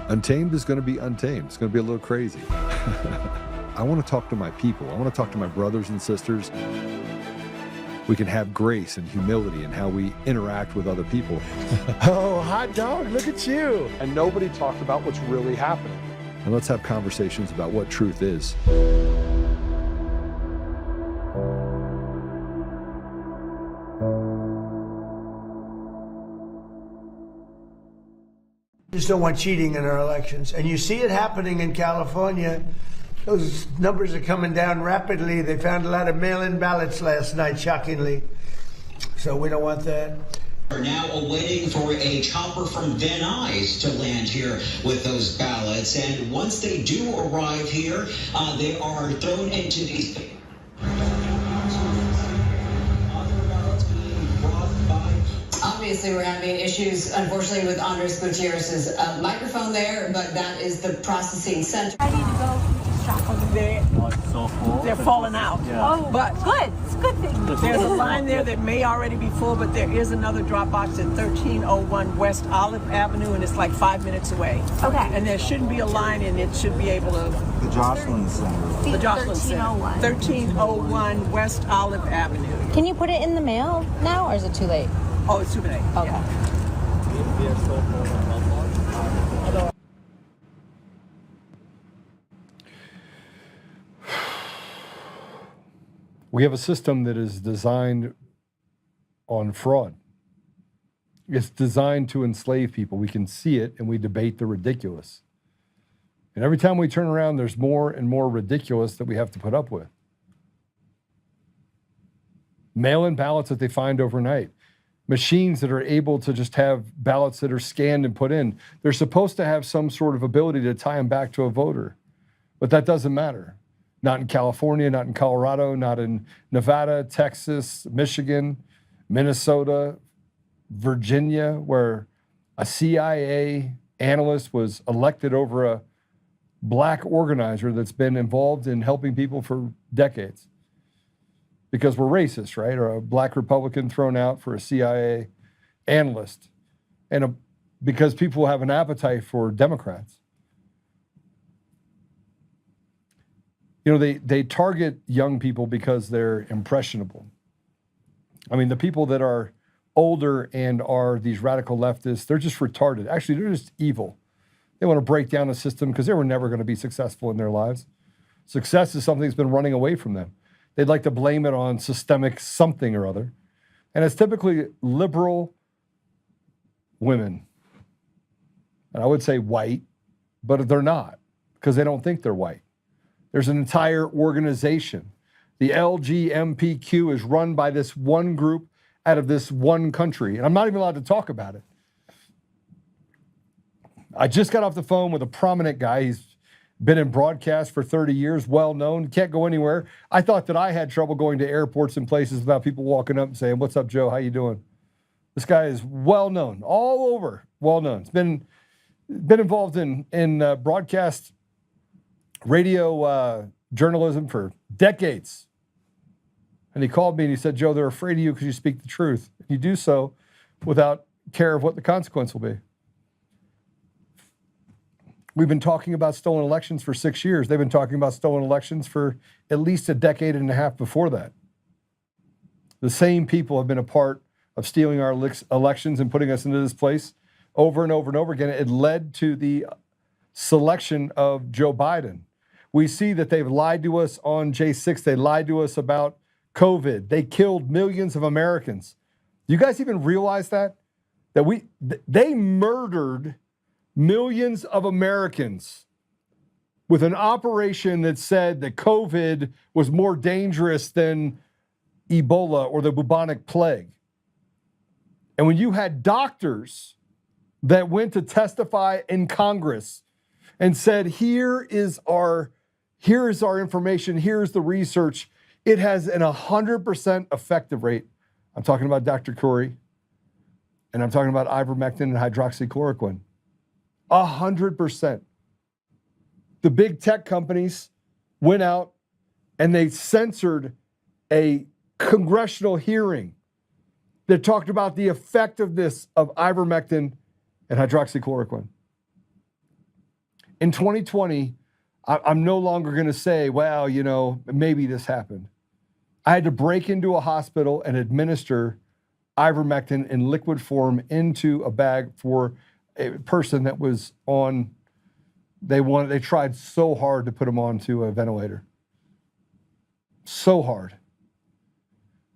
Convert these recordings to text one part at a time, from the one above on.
Untamed is going to be untamed. It's going to be a little crazy. I want to talk to my people. I want to talk to my brothers and sisters. We can have grace and humility in how we interact with other people. Oh, hot dog, look at you. And nobody talked about what's really happening. And let's have conversations about what truth is. Just don't want cheating in our elections. And you see it happening in California. Those numbers are coming down rapidly. They found a lot of mail-in ballots last night, shockingly. So we don't want that. We're now awaiting for a chopper from Van Nuys to land here with those ballots. And once they do arrive here, they are thrown into these... Obviously, we're having issues, unfortunately, with Andres Gutierrez's microphone there, but that is the processing center. I need to go shop over there. Oh, it's so full. They're falling out. Yeah. Oh, but good. It's a good thing. There's a line there that may already be full, but there is another drop box at 1301 West Olive Avenue, and it's like 5 minutes away. Okay. And there shouldn't be a line, and it should be able to... The Jocelyn Center. The Jocelyn Center. 1301 West Olive Avenue. Can you put it in the mail now, or is it too late? Oh, it's too late. Okay. Yeah. We have a system that is designed on fraud. It's designed to enslave people. We can see it and we debate the ridiculous. And every time we turn around, there's more and more ridiculous that we have to put up with. Mail-in ballots that they find overnight. Machines that are able to just have ballots that are scanned and put in. They're supposed to have some sort of ability to tie them back to a voter. But that doesn't matter. Not in California, not in Colorado, not in Nevada, Texas, Michigan, Minnesota, Virginia, where a CIA analyst was elected over a black organizer that's been involved in helping people for decades. Because we're racist, right? Or a black Republican thrown out for a CIA analyst. And because people have an appetite for Democrats. You know, they target young people because they're impressionable. I mean, the people that are older and are these radical leftists, they're just retarded. Actually, they're just evil. They want to break down the system because they were never going to be successful in their lives. Success is something that's been running away from them. They'd like to blame it on systemic something or other. And it's typically liberal women. And I would say white, but they're not because they don't think they're white. There's an entire organization. The LGMPQ is run by this one group out of this one country. And I'm not even allowed to talk about it. I just got off the phone with a prominent guy. He's been in broadcast for 30 years, well-known, can't go anywhere. I thought that I had trouble going to airports and places without people walking up and saying, "What's up, Joe? How you doing?" This guy is well-known, all over, well-known. It's been involved in broadcast radio journalism for decades. And he called me and he said, "Joe, they're afraid of you because you speak the truth. You do so without care of what the consequence will be." We've been talking about stolen elections for 6 years. They've been talking about stolen elections for at least a decade and a half before that. The same people have been a part of stealing our elections and putting us into this place over and over and over again. It led to the selection of Joe Biden. We see that they've lied to us on J6. They lied to us about COVID. They killed millions of Americans. Do you guys even realize that? They murdered millions of Americans with an operation that said that COVID was more dangerous than Ebola or the bubonic plague. And when you had doctors that went to testify in Congress and said, here is our information, here's the research, it has an 100% effective rate. I'm talking about Dr. Corey, and I'm talking about ivermectin and hydroxychloroquine. 100%. The big tech companies went out and they censored a congressional hearing that talked about the effectiveness of ivermectin and hydroxychloroquine. In 2020, I'm no longer going to say, well, you know, maybe this happened. I had to break into a hospital and administer ivermectin in liquid form into a bag for a person that was on, they tried so hard to put him onto a ventilator. So hard.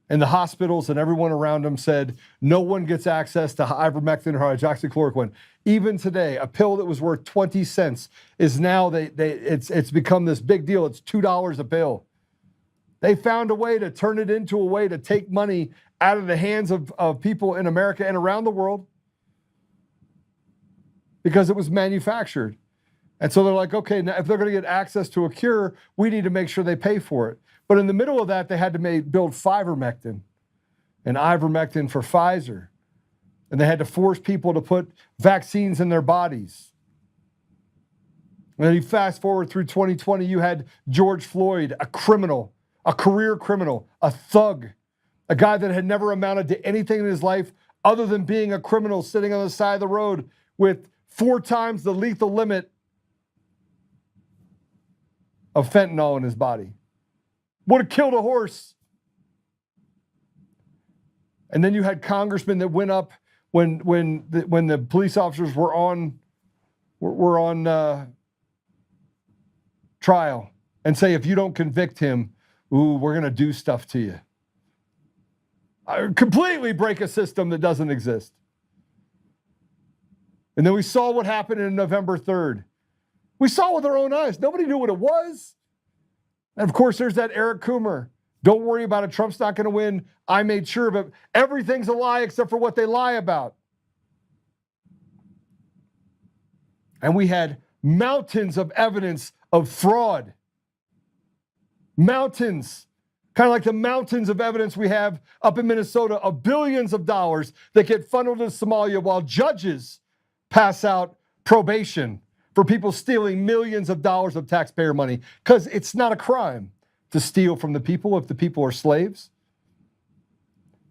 And the hospitals and everyone around them said, no one gets access to ivermectin or hydroxychloroquine. Even today, a pill that was worth 20 cents is now, it's become this big deal. It's $2 a pill. They found a way to turn it into a way to take money out of the hands of people in America and around the world because it was manufactured. And so they're like, okay, now if they're going to get access to a cure, we need to make sure they pay for it. But in the middle of that, they had to build ivermectin and ivermectin for Pfizer. And they had to force people to put vaccines in their bodies. And then you fast forward through 2020, you had George Floyd, a criminal, a career criminal, a thug, a guy that had never amounted to anything in his life other than being a criminal sitting on the side of the road with 4 times the lethal limit of fentanyl in his body. Would have killed a horse. And then you had congressmen that went up when the police officers were on trial and say, if you don't convict him, ooh, we're going to do stuff to you. Completely break a system that doesn't exist. And then we saw what happened on November 3rd. We saw with our own eyes. Nobody knew what it was. And of course, there's that Eric Coomer. Don't worry about it. Trump's not going to win. I made sure, but everything's a lie except for what they lie about. And we had mountains of evidence of fraud. Mountains. Kind of like the mountains of evidence we have up in Minnesota of billions of dollars that get funneled to Somalia while judges pass out probation for people stealing millions of dollars of taxpayer money, because it's not a crime to steal from the people if the people are slaves.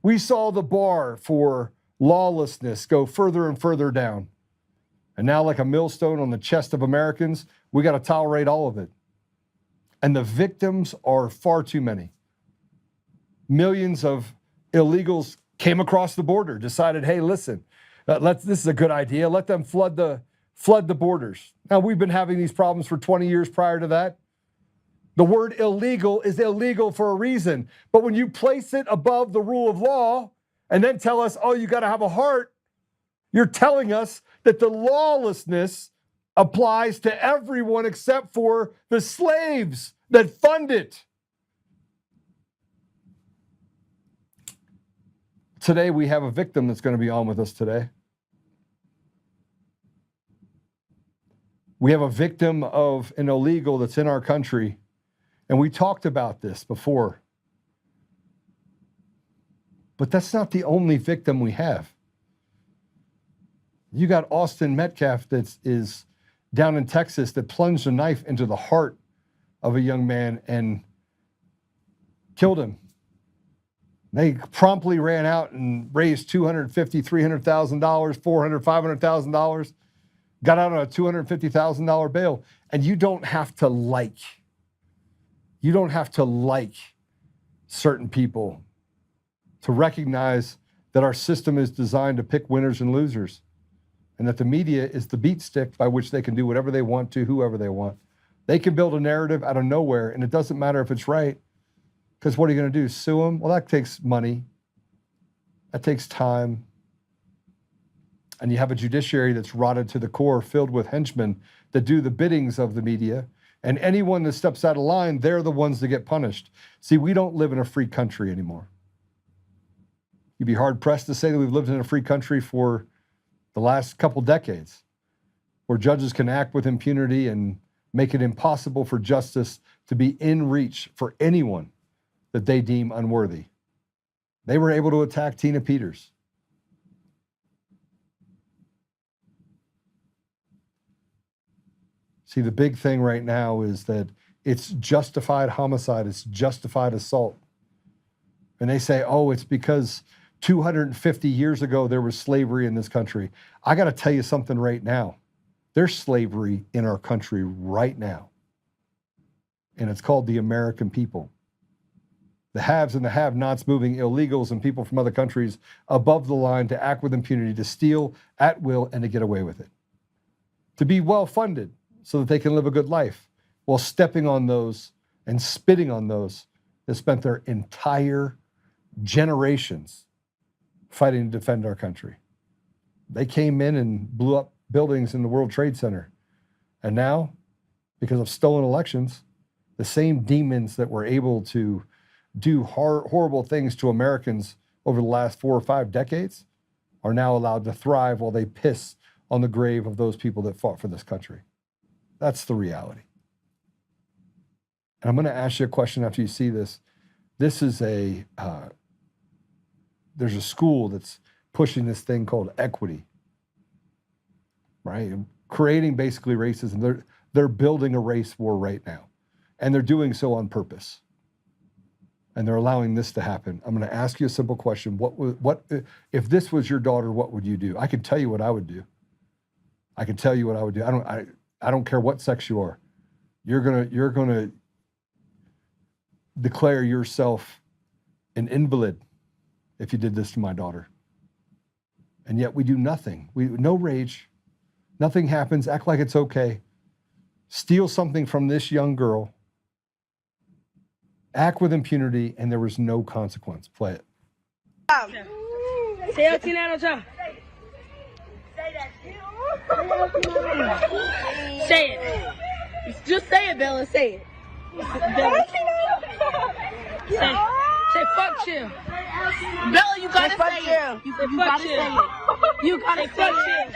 We saw the bar for lawlessness go further and further down. And now, like a millstone on the chest of Americans, we got to tolerate all of it. And the victims are far too many. Millions of illegals came across the border, decided, hey, listen, this is a good idea. Let them flood the borders. Now, we've been having these problems for 20 years prior to that. The word illegal is illegal for a reason. But when you place it above the rule of law and then tell us, oh, you got to have a heart, you're telling us that the lawlessness applies to everyone except for the slaves that fund it. Today, we have a victim that's going to be on with us today. We have a victim of an illegal that's in our country, and we talked about this before. But that's not the only victim we have. You got Austin Metcalf that is down in Texas that plunged a knife into the heart of a young man and killed him. They promptly ran out and raised $250,000, $300,000, $400,000, $500,000, got out on a $250,000 bail. And you don't have to like certain people to recognize that our system is designed to pick winners and losers, and that the media is the beat stick by which they can do whatever they want to, whoever they want. They can build a narrative out of nowhere, and it doesn't matter if it's right, because what are you going to do, sue them? Well, that takes money. That takes time. And you have a judiciary that's rotted to the core, filled with henchmen that do the biddings of the media, and anyone that steps out of line, they're the ones that get punished. See, we don't live in a free country anymore. You'd be hard-pressed to say that we've lived in a free country for the last couple decades, where judges can act with impunity and make it impossible for justice to be in reach for anyone that they deem unworthy. They were able to attack Tina Peters. See, the big thing right now is that it's justified homicide, it's justified assault. And they say, oh, it's because 250 years ago there was slavery in this country. I got to tell you something right now. There's slavery in our country right now. And it's called the American people. The haves and the have-nots moving illegals and people from other countries above the line to act with impunity, to steal at will and to get away with it. To be well-funded so that they can live a good life while stepping on those and spitting on those that spent their entire generations fighting to defend our country. They came in and blew up buildings in the World Trade Center. And now, because of stolen elections, the same demons that were able to do horrible things to Americans over the last 4 or 5 decades are now allowed to thrive while they piss on the grave of those people that fought for this country. That's the reality. And I'm going to ask you a question after you see this. This is there's a school that's pushing this thing called equity, right? Creating basically racism. They're building a race war right now, and they're doing so on purpose. And they're allowing this to happen. I'm going to ask you a simple question. What if this was your daughter, what would you do? I can tell you what I would do. I can tell you what I would do. I don't care what sex you are. You're going to declare yourself an invalid if you did this to my daughter. And yet we do nothing. No rage. Nothing happens. Act like it's okay. Steal something from this young girl. Act with impunity, and there was no consequence. Play it. Say it. Just say it, Bella. Say it. Bella. Say fuck chill. Bella, you gotta say it. You gotta say it. You gotta say chill.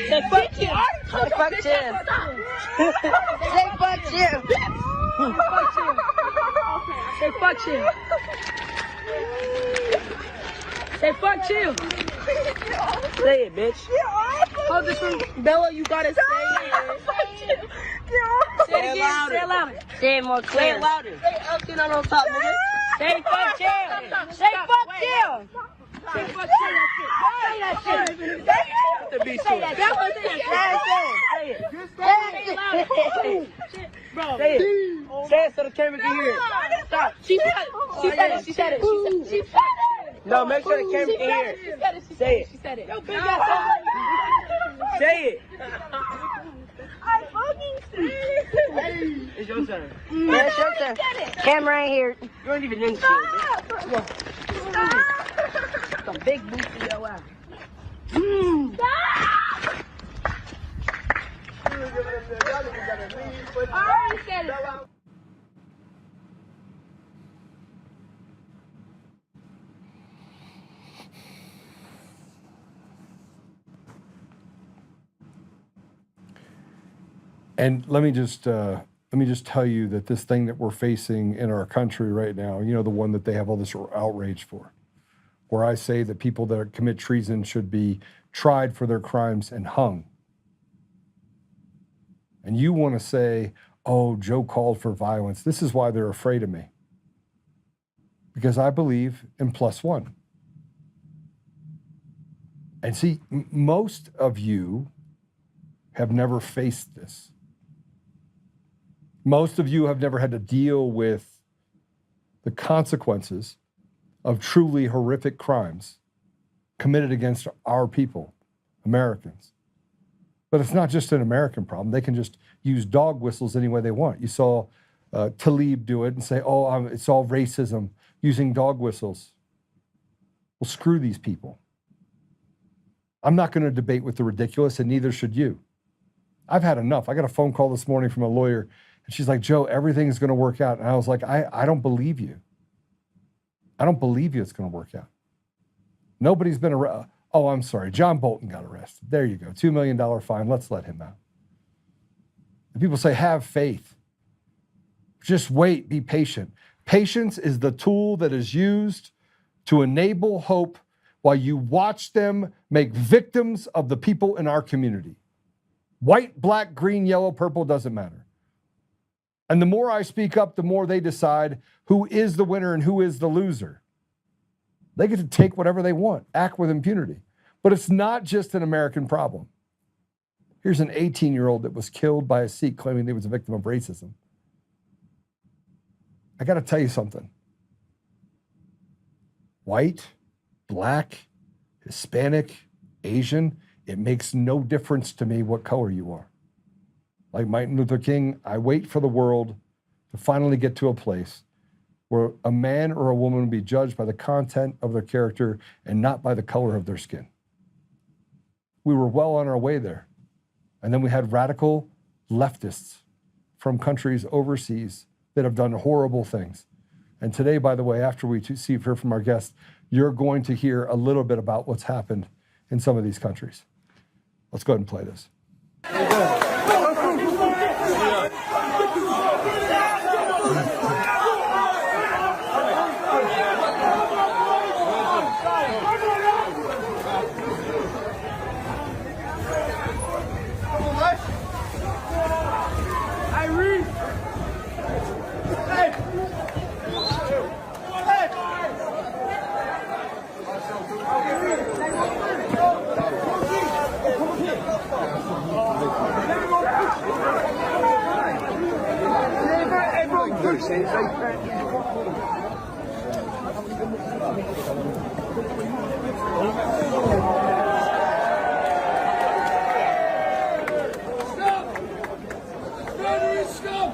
Say fuck chill. Say fuck chill. Say fuck chill. Fuck chill. Say fuck chill. Say fuck chill. Say it, bitch. Hold this from Bella, you gotta say it. Say it again. Say it louder. Say it more clear. Say it louder. Say Elkin on top, nigga. Say fuck chill. Say fuck chill. Say fuck chill. Say that shit. Say that shit. Say it louder. Bro, say it. Say it so the camera can hear it. Stop. She said it. She said it. She said it. No, make sure the camera can hear it. She said it. Say it. She said it. Yo, big ass. Say it. I fucking see it. It's your turn. Yeah, it's your turn. Camera ain't here. You don't even need to see it. Stop. Some big boots in your ass. Stop. I already said it. And let me just tell you that this thing that we're facing in our country right now, you know, the one that they have all this outrage for, where I say that people that commit treason should be tried for their crimes and hung. And you want to say, oh, Joe called for violence. This is why they're afraid of me. Because I believe in +1. And see, most of you have never faced this. Most of you have never had to deal with the consequences of truly horrific crimes committed against our people, Americans. But it's not just an American problem. They can just use dog whistles any way they want. You saw Talib do it and say, oh, it's all racism, using dog whistles. Well, screw these people. I'm not going to debate with the ridiculous, and neither should you. I've had enough. I got a phone call this morning from a lawyer, and she's like, Joe, everything's going to work out. And I was like, I don't believe you. I don't believe you it's going to work out. Nobody's been arrested. Oh, I'm sorry. John Bolton got arrested. There you go. $2 million fine. Let's let him out. And people say, have faith. Just wait. Be patient. Patience is the tool that is used to enable hope while you watch them make victims of the people in our community. White, black, green, yellow, purple, doesn't matter. And the more I speak up, the more they decide who is the winner and who is the loser. They get to take whatever they want, act with impunity. But it's not just an American problem. Here's an 18-year-old that was killed by a Sikh claiming he was a victim of racism. I got to tell you something. White, black, Hispanic, Asian, it makes no difference to me what color you are. Like Martin Luther King, I wait for the world to finally get to a place where a man or a woman will be judged by the content of their character and not by the color of their skin. We were well on our way there. And then we had radical leftists from countries overseas that have done horrible things. And today, by the way, after we hear from our guests, you're going to hear a little bit about what's happened in some of these countries. Let's go ahead and play this.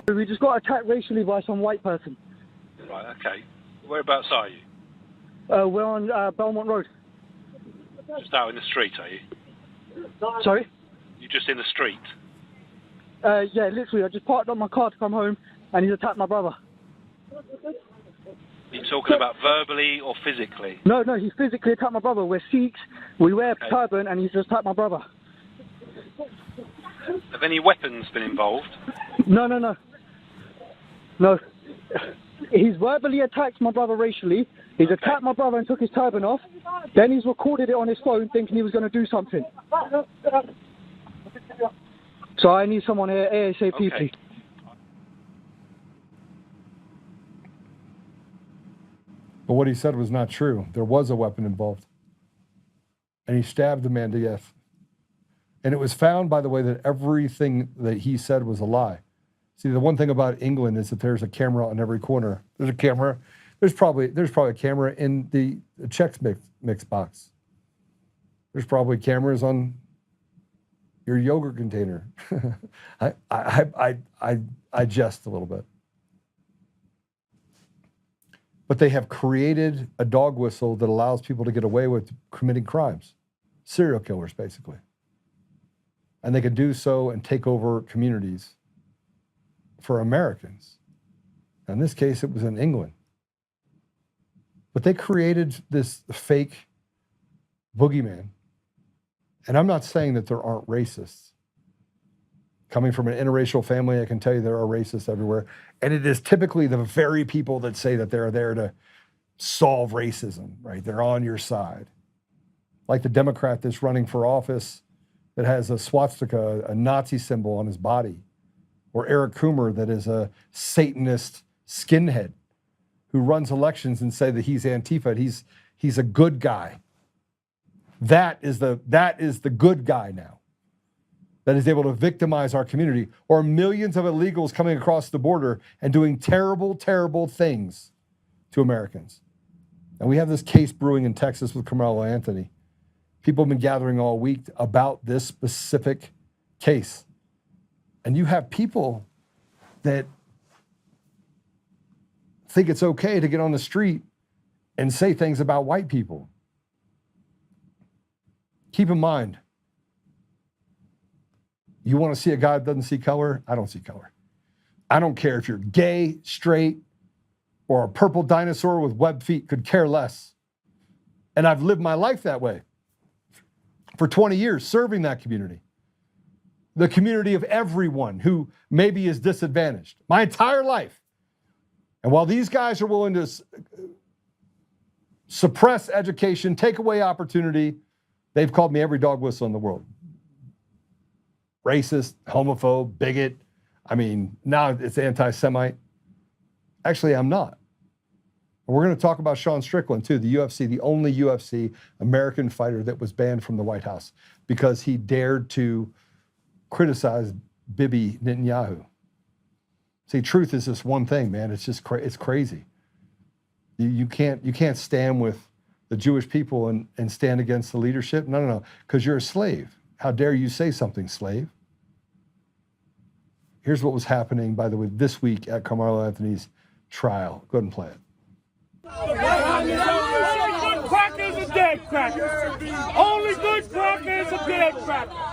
We just got attacked racially by some white person. Right, okay. Whereabouts are you? We're on Belmont Road. Just out in the street, are you? Sorry? You just in the street? Yeah, literally. I just parked up my car to come home and he's attacked my brother. Are you talking about verbally or physically? No, he physically attacked my brother. We're Sikhs, we wear a turban and he's just attacked my brother. Have any weapons been involved? No. No. He's verbally attacked my brother racially. He's attacked my brother and took his turban off. Then he's recorded it on his phone thinking he was going to do something. So I need someone here ASAP, please. But what he said was not true. There was a weapon involved. And he stabbed the man to death. And it was found, by the way, that everything that he said was a lie. See, the one thing about England is that there's a camera on every corner. There's a camera. There's probably a camera in the Chex mix box. There's probably cameras on your yogurt container. I jest a little bit. But they have created a dog whistle that allows people to get away with committing crimes. Serial killers, basically. And they can do so and take over communities for Americans. In this case, it was in England. But they created this fake boogeyman. And I'm not saying that there aren't racists. Coming from an interracial family, I can tell you there are racists everywhere. And it is typically the very people that say that they're there to solve racism, right? They're on your side. Like the Democrat that's running for office that has a swastika, a Nazi symbol on his body. Or Eric Coomer that is a Satanist skinhead who runs elections and say that he's Antifa. He's a good guy. That is the good guy now that is able to victimize our community, or millions of illegals coming across the border and doing terrible, terrible things to Americans. And we have this case brewing in Texas with Carmelo Anthony. People have been gathering all week about this specific case. And you have people that think it's okay to get on the street and say things about white people. Keep in mind, you want to see a guy that doesn't see color? I don't see color. I don't care if you're gay, straight, or a purple dinosaur with webbed feet, could care less. And I've lived my life that way for 20 years, serving that community. The community of everyone who maybe is disadvantaged. My entire life. And while these guys are willing to suppress education, take away opportunity, they've called me every dog whistle in the world. Racist, homophobe, bigot. I mean, now it's anti-Semite. Actually, I'm not. And we're going to talk about Sean Strickland too, the UFC, the only UFC American fighter that was banned from the White House because he dared to criticize Bibi Netanyahu. See, truth is this one thing, man. It's just it's crazy. You can't stand with the Jewish people and stand against the leadership. No, because you're a slave. How dare you say something, slave? Here's what was happening, by the way, this week at Carmelo Anthony's trial. Go ahead and play it. Only good cracker is a dead cracker. Only good cracker is a dead cracker.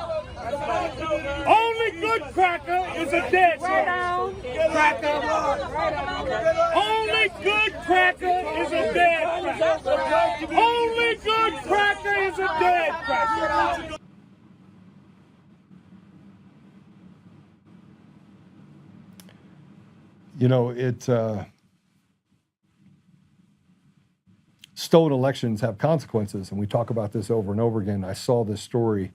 Only good cracker is a dead cracker. Only good cracker is a dead cracker. Only good cracker is a dead cracker. You know, stolen elections have consequences, and we talk about this over and over again. I saw this story,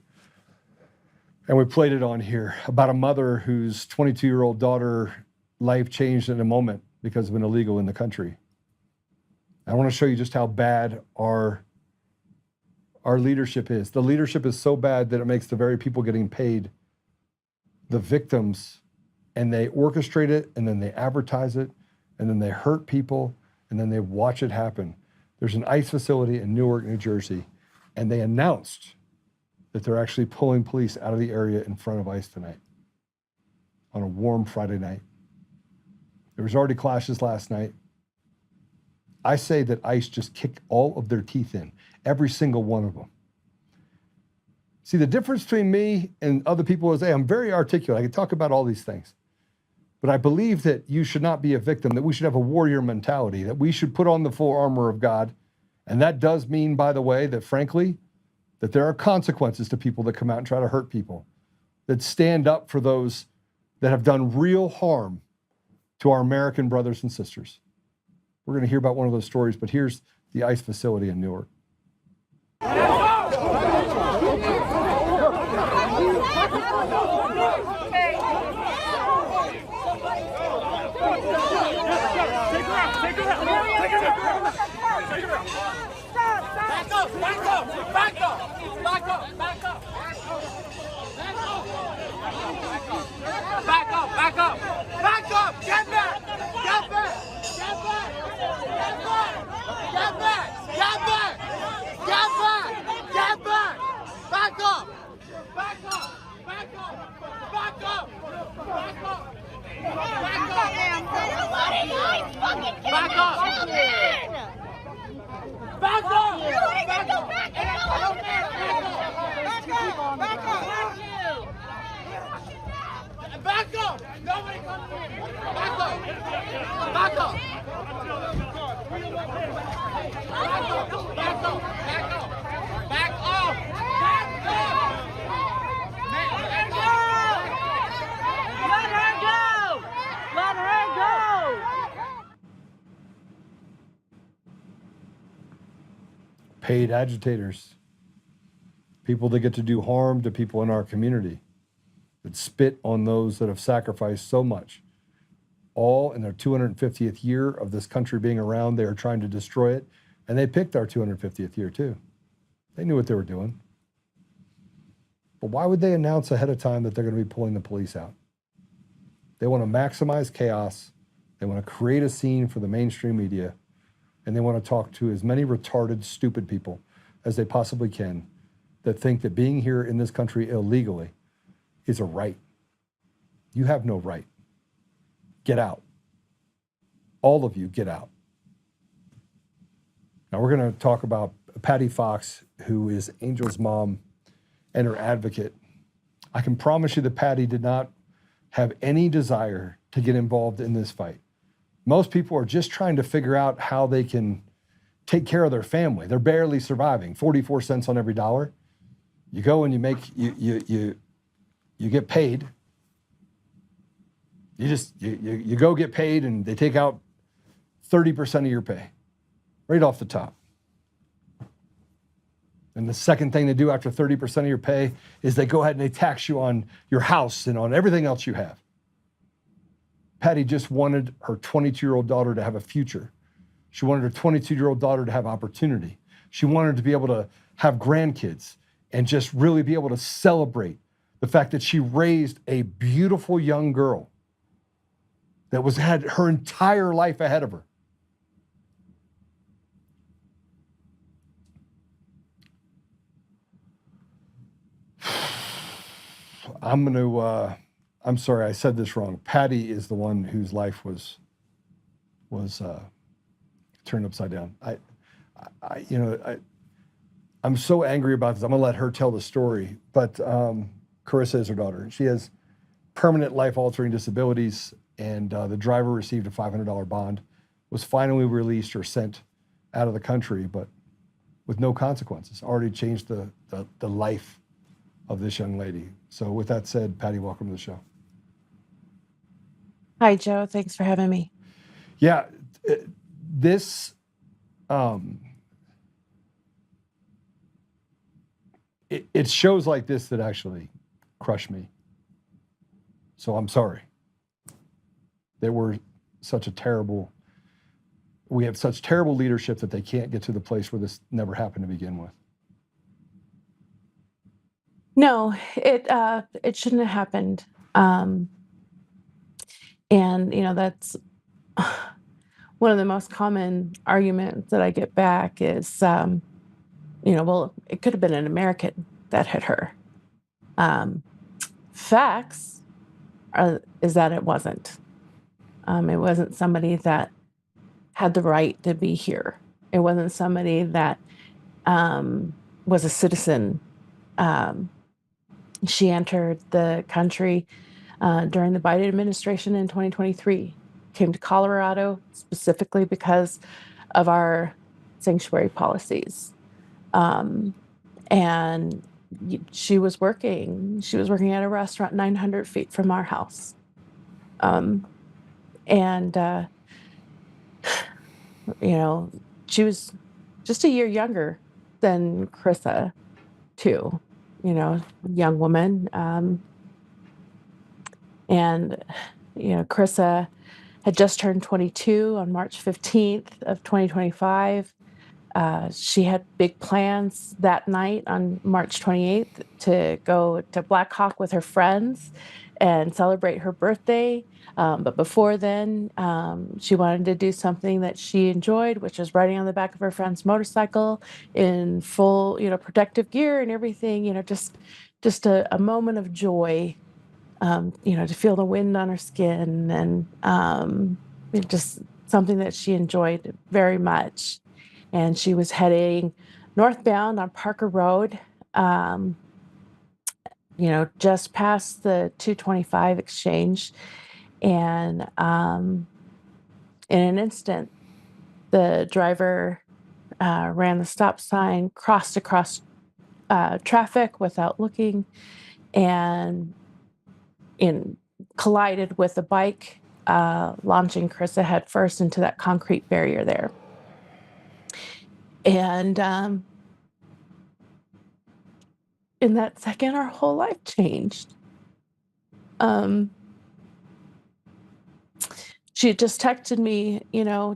and we played it on here, about a mother whose 22-year-old daughter life changed in a moment because of an illegal in the country. I want to show you just how bad our leadership is. The leadership is so bad that it makes the very people getting paid the victims, and they orchestrate it, and then they advertise it, and then they hurt people, and then they watch it happen. There's an ICE facility in Newark, New Jersey, and they announced that they're actually pulling police out of the area in front of ICE tonight on a warm Friday night. There was already clashes last night. I say that ICE just kicked all of their teeth in, every single one of them. See, the difference between me and other people is, hey, I'm very articulate. I can talk about all these things. But I believe that you should not be a victim, that we should have a warrior mentality, that we should put on the full armor of God. And that does mean, by the way, that frankly, that there are consequences to people that come out and try to hurt people, that stand up for those that have done real harm to our American brothers and sisters. We're going to hear about one of those stories, but here's the ICE facility in Newark. Paid agitators, people that get to do harm to people in our community, that spit on those that have sacrificed so much. All in their 250th year of this country being around, they are trying to destroy it. And they picked our 250th year too. They knew what they were doing. But why would they announce ahead of time that they're going to be pulling the police out? They want to maximize chaos. They want to create a scene for the mainstream media. And they want to talk to as many retarded, stupid people as they possibly can that think that being here in this country illegally is a right. You have no right. Get out. All of you, get out. Now we're going to talk about Patti Fox, who is Angel's mom and her advocate. I can promise you that Patti did not have any desire to get involved in this fight. Most people are just trying to figure out how they can take care of their family. They're barely surviving. 44 cents on every dollar. You go and you make you get paid. You go get paid, and they take out 30% of your pay right off the top. And the second thing they do after 30% of your pay is they go ahead and they tax you on your house and on everything else you have. Patti just wanted her 22-year-old daughter to have a future. She wanted her 22-year-old daughter to have opportunity. She wanted to be able to have grandkids and just really be able to celebrate The fact that she raised a beautiful young girl that had her entire life ahead of her. I'm sorry, I said this wrong. Patti is the one whose life was turned upside down. I'm so angry about this. I'm gonna let her tell the story, but Carissa is her daughter. She has permanent life-altering disabilities, and the driver received a $500 bond, was finally released or sent out of the country, but with no consequences. Already changed the life of this young lady. So with that said, Patti, welcome to the show. Hi, Joe. Thanks for having me. Yeah, this it shows like this that actually crush me. So I'm sorry that we have such terrible leadership that they can't get to the place where this never happened to begin with. No, it shouldn't have happened. And that's one of the most common arguments that I get back is, well, it could have been an American that hit her. Facts is that it wasn't. It wasn't somebody that had the right to be here. It wasn't somebody that was a citizen. She entered the country during the Biden administration in 2023, came to Colorado specifically because of our sanctuary policies. And she was working at a restaurant 900 feet from our house. She was just a year younger than Carissa, too, young woman. Carissa had just turned 22 on March 15th of 2025. She had big plans that night on March 28th to go to Black Hawk with her friends and celebrate her birthday. But before then, she wanted to do something that she enjoyed, which was riding on the back of her friend's motorcycle in full, protective gear and everything, just a moment of joy, to feel the wind on her skin and just something that she enjoyed very much. And she was heading northbound on Parker Road, just past the 225 exchange. And in an instant, the driver ran the stop sign, crossed across traffic without looking, and collided with a bike, launching Carissa headfirst into that concrete barrier there. And in that second, our whole life changed. She had just texted me,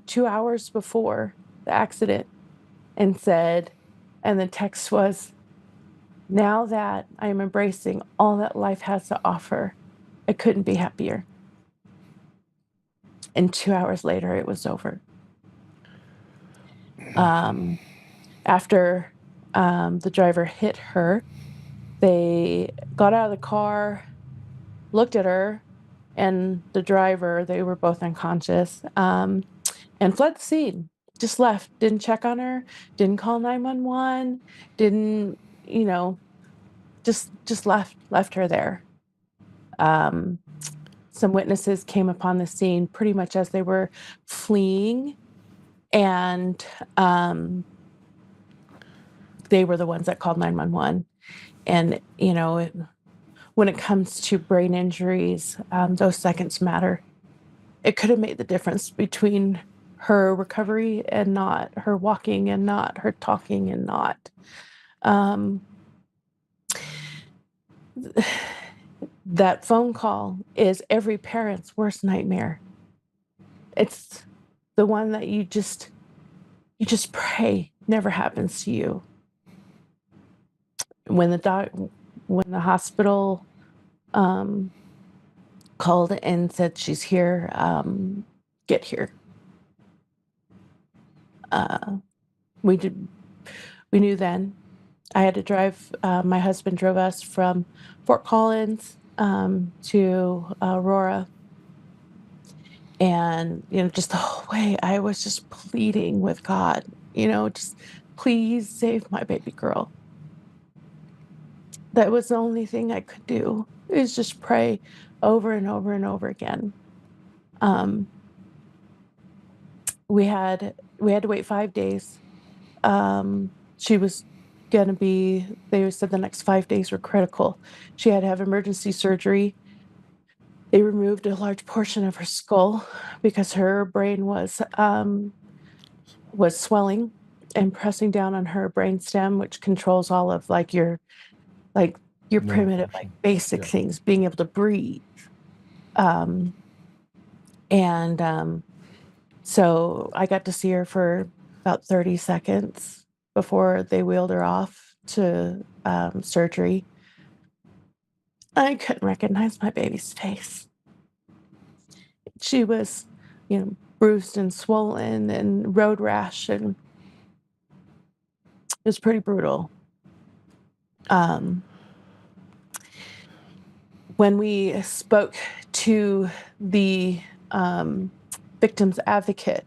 2 hours before the accident and the text was, "Now that I am embracing all that life has to offer, I couldn't be happier." And 2 hours later, it was over. After the driver hit her, they got out of the car, looked at her, and the driver, they were both unconscious, and fled the scene. Just left, didn't check on her, didn't call 911, didn't, just left her there. Some witnesses came upon the scene pretty much as they were fleeing, and they were the ones that called 911. And, when it comes to brain injuries, those seconds matter. It could have made the difference between her recovery and not, her walking and not, her talking and not. That phone call is every parent's worst nightmare. It's the one that you just pray never happens to you. When the hospital called and said she's here. Get here. We knew then. I had to drive. My husband drove us from Fort Collins to Aurora, and just the whole way, I was just pleading with God. Just please save my baby girl. That was the only thing I could do, is just pray over and over and over again. We had to wait 5 days. She was going to be, they said the next 5 days were critical. She had to have emergency surgery. They removed a large portion of her skull because her brain was swelling and pressing down on her brainstem, which controls all of your primitive, basic things, being able to breathe. So I got to see her for about 30 seconds before they wheeled her off to surgery. I couldn't recognize my baby's face. She was, bruised and swollen and road rash, and it was pretty brutal. When we spoke to the victim's advocate,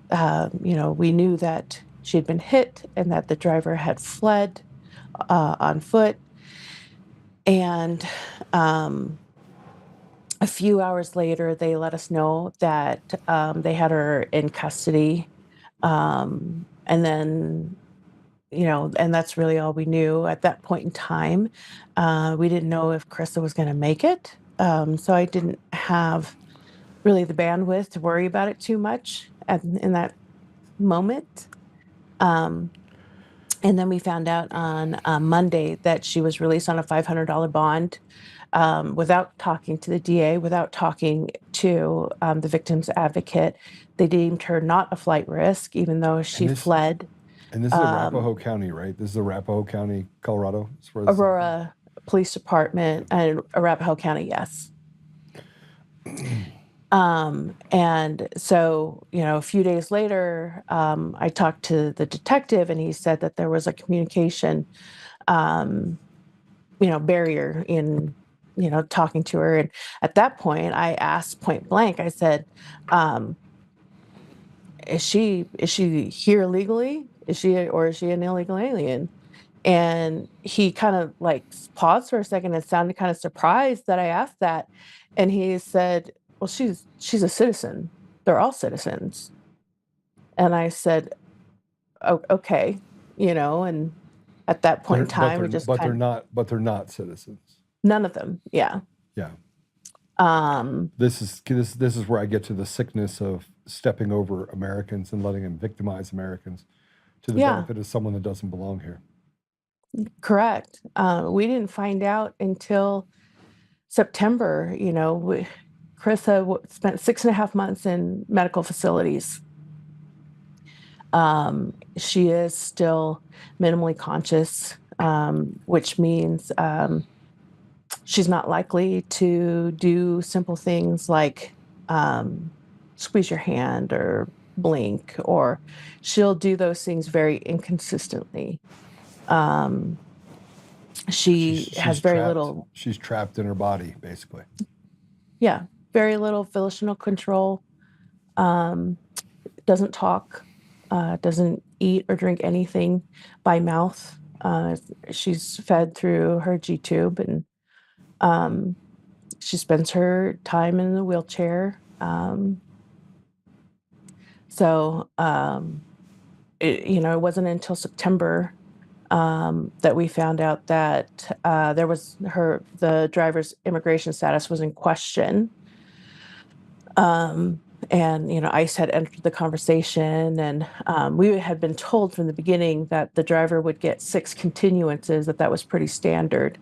we knew that she had been hit and that the driver had fled on foot. And a few hours later, they let us know that they had her in custody. And then, and that's really all we knew at that point in time. We didn't know if Krista was going to make it. So I didn't have really the bandwidth to worry about it too much in that moment. And then we found out on Monday that she was released on a $500 bond without talking to the DA, without talking to the victim's advocate. They deemed her not a flight risk, even though she fled. And this is Arapahoe County, right? This is Arapahoe County, Colorado? Aurora Police Department and Arapahoe County, yes. And so, a few days later, I talked to the detective, and he said that there was a communication, barrier in, talking to her. And at that point, I asked point blank, I said, is she here legally? Is she an illegal alien? And he kind of paused for a second and sounded kind of surprised that I asked that. And he said, well, she's a citizen. They're all citizens. And I said, oh, okay, and at that point in time, we just they're not citizens. None of them. Yeah. Yeah. This is where I get to the sickness of stepping over Americans and letting them victimize Americans to the benefit of someone that doesn't belong here. Correct. We didn't find out until September. Carissa spent 6.5 months in medical facilities. She is still minimally conscious, which means she's not likely to do simple things like squeeze your hand or blink, or she'll do those things very inconsistently. She has very little. She's trapped in her body, basically. Yeah, very little volitional control. Doesn't talk. Doesn't eat or drink anything by mouth. She's fed through her G-tube, and she spends her time in the wheelchair. It wasn't until September that we found out that the driver's immigration status was in question. And ICE had entered the conversation, and we had been told from the beginning that the driver would get 6 continuances, that was pretty standard.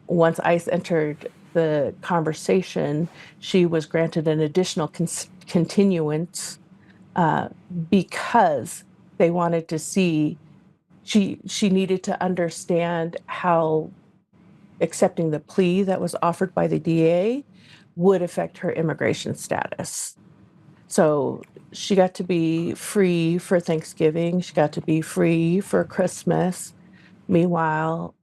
Once ICE entered the conversation, she was granted an additional continuance because they wanted to see, she needed to understand how accepting the plea that was offered by the DA would affect her immigration status. So she got to be free for Thanksgiving. She got to be free for Christmas. Meanwhile,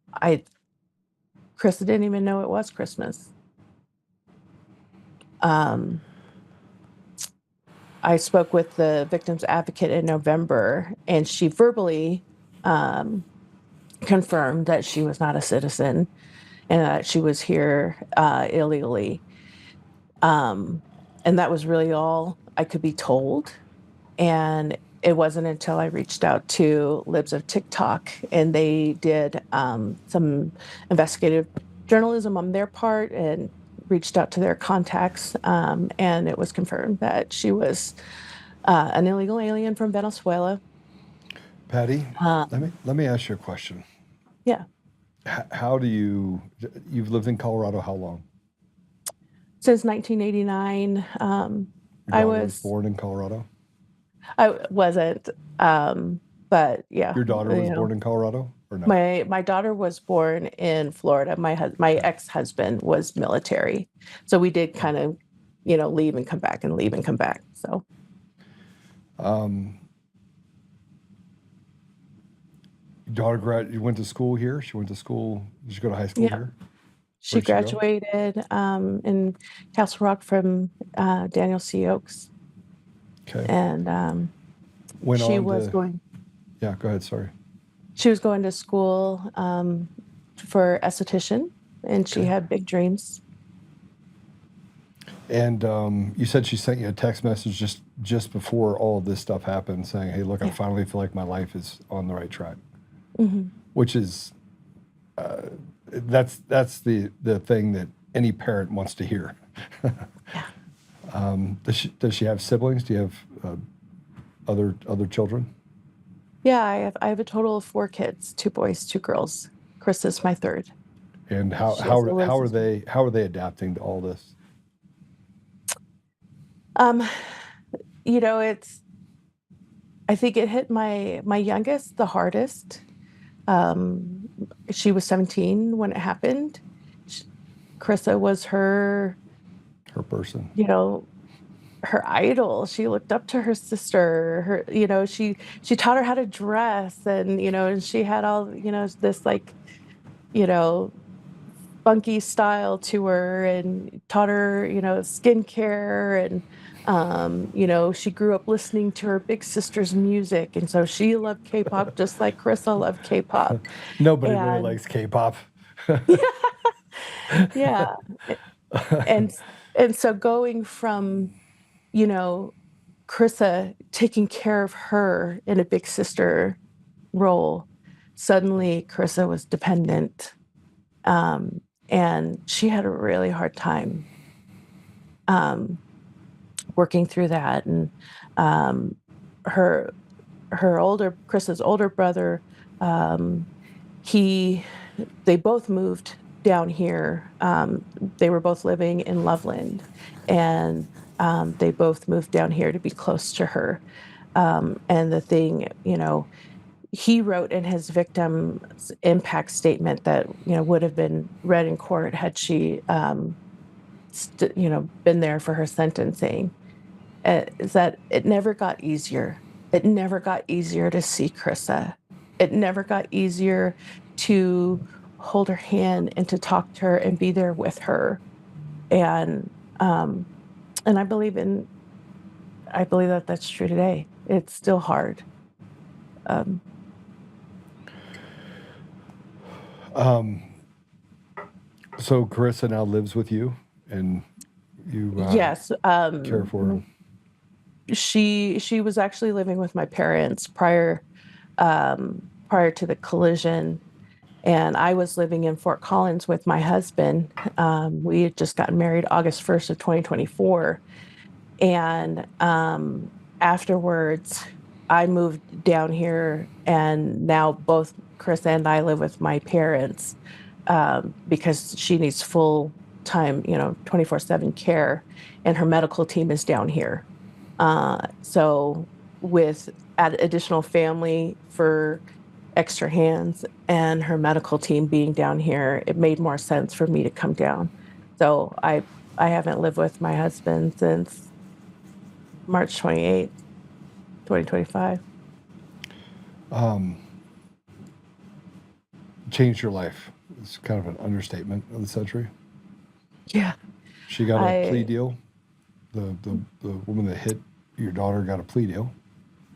Krista didn't even know it was Christmas. I spoke with the victim's advocate in November, and she verbally confirmed that she was not a citizen and that she was here illegally. And that was really all I could be told. And it wasn't until I reached out to Libs of TikTok, and they did some investigative journalism on their part and reached out to their contacts, and it was confirmed that she was an illegal alien from Venezuela. Patti, let me ask you a question. Yeah. How do you've lived in Colorado how long? Since 1989. Your daughter was born in Colorado? I wasn't, but yeah. Your daughter was born in Colorado, or no? My daughter was born in Florida. My ex-husband was military, so we did kind of, leave and come back and leave and come back. So, your daughter you went to school here. She went to school. Did she go to high school here? She graduated in Castle Rock from Daniel C. Oaks. Okay. And she was going. Yeah, go ahead. Sorry. She was going to school for esthetician, and she had big dreams. And you said she sent you a text message just before all of this stuff happened, saying, "Hey, look, I finally feel like my life is on the right track," which is that's the thing that any parent wants to hear. Does she have siblings? Do you have other children? Yeah, I have a total of 4 kids, 2 boys, 2 girls. Chris is my third. And how are they adapting to all this? I think it hit my youngest the hardest. She was 17 when it happened. Krista was her person. Her idol. She looked up to her sister. She taught her how to dress, and and she had all this funky style to her, and taught her skincare, and she grew up listening to her big sister's music, and so she loved K-pop just like Krista loved K-pop. Nobody really likes K-pop. Yeah. And so going from Krista taking care of her in a big sister role, suddenly Krista was dependent, and she had a really hard time working through that. And Krista's older brother, they both moved down here. They were both living in Loveland, and they both moved down here to be close to her. And the thing, he wrote in his victim's impact statement that, would have been read in court had she, been there for her sentencing, is that it never got easier. It never got easier to see Krista. It never got easier to hold her hand and to talk to her and be there with her. And I believe that that's true today. It's still hard. So Carissa now lives with you, and you yes, care for her. She was actually living with my parents prior to the collision, and I was living in Fort Collins with my husband. We had just gotten married August 1st of 2024, and afterwards I moved down here, and now both Chris and I live with my parents because she needs full-time, 24/7 care, and her medical team is down here. So with additional family for extra hands and her medical team being down here, it made more sense for me to come down. So I haven't lived with my husband since March 28th, 2025. Changed your life. It's kind of an understatement of the century. Yeah. She got a plea deal. The woman that hit your daughter got a plea deal.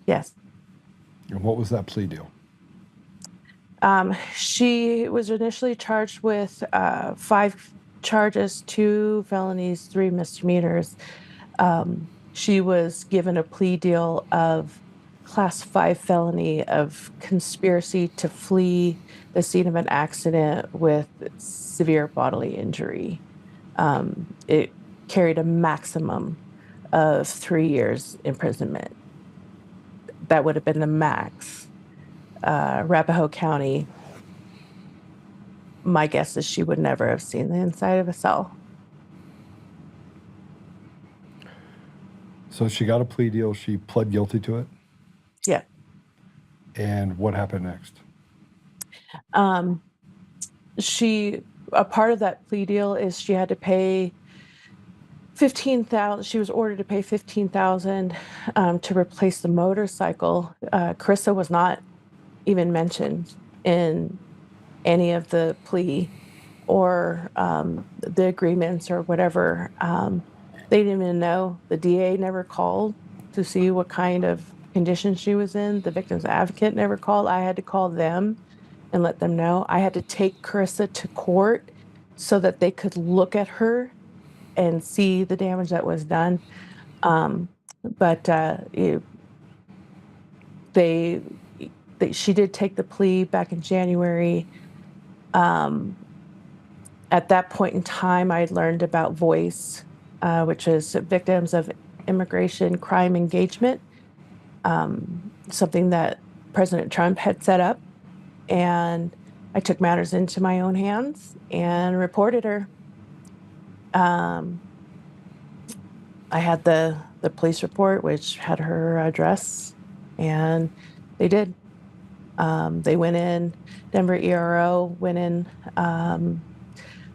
Yes. And what was that plea deal? She was initially charged with 5 charges, 2 felonies, 3 misdemeanors. She was given a plea deal of class 5 felony of conspiracy to flee the scene of an accident with severe bodily injury. It carried a maximum of 3 years imprisonment. That would have been the max. Arapahoe County, my guess is she would never have seen the inside of a cell. So she got a plea deal. She pled guilty to it. Yeah. And what happened next? A part of that plea deal is she had to pay $15,000. She was ordered to pay $15,000 to replace the motorcycle. Carissa was not even mentioned in any of the plea or the agreements or whatever. They didn't even know. The DA never called to see what kind of condition she was in. The victim's advocate never called. I had to call them and let them know. I had to take Carissa to court so that they could look at her and see the damage that was done. She did take the plea back in January. At that point in time, I had learned about VOICE, which is Victims of Immigration Crime Engagement, something that President Trump had set up. And I took matters into my own hands and reported her. I had the police report, which had her address, and they did. They went in, Denver ERO went in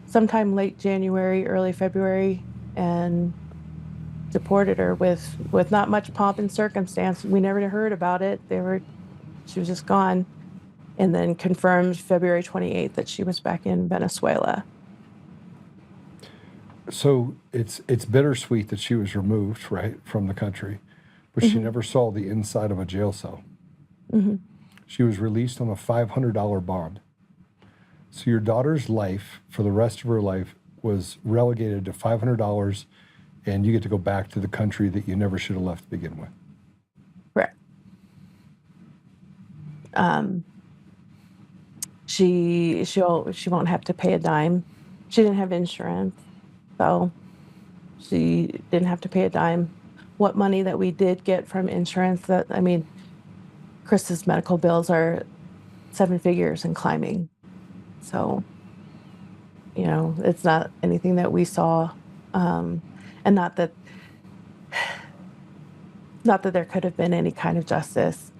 sometime late January, early February, and deported her with not much pomp and circumstance. We never heard about it. She was just gone, and then confirmed February 28th that she was back in Venezuela. So it's bittersweet that she was removed, right, from the country, but she never saw the inside of a jail cell. Mm-hmm. She was released on a $500 bond. So your daughter's life, for the rest of her life, was relegated to $500, and you get to go back to the country that you never should have left to begin with. Correct. She won't have to pay a dime. She didn't have insurance, so she didn't have to pay a dime. What money that we did get from insurance, Chris's medical bills are 7 figures and climbing. So, it's not anything that we saw, and not that there could have been any kind of justice.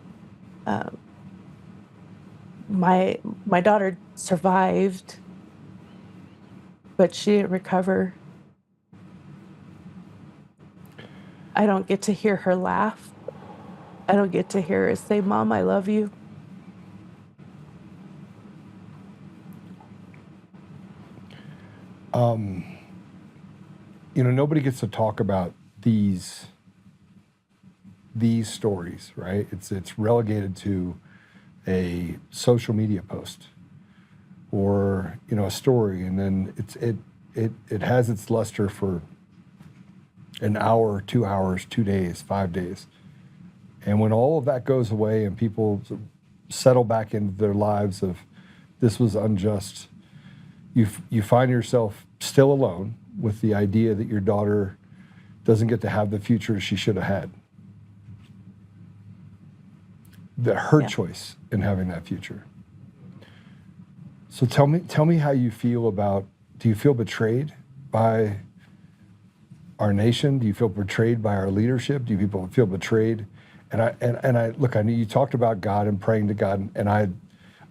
My daughter survived, but she didn't recover. I don't get to hear her laugh. I don't get to hear her say, "Mom, I love you." Nobody gets to talk about these stories, right? It's relegated to a social media post or a story, and then it has its luster for an hour, 2 hours, 2 days, 5 days. And when all of that goes away and people settle back into their lives of this was unjust, you find yourself still alone with the idea that your daughter doesn't get to have the future she should have had. Her choice in having that future. So tell me how you feel about, do you feel betrayed by our nation? Do you feel betrayed by our leadership? Do you feel betrayed? And I look, I knew you talked about God and praying to God, and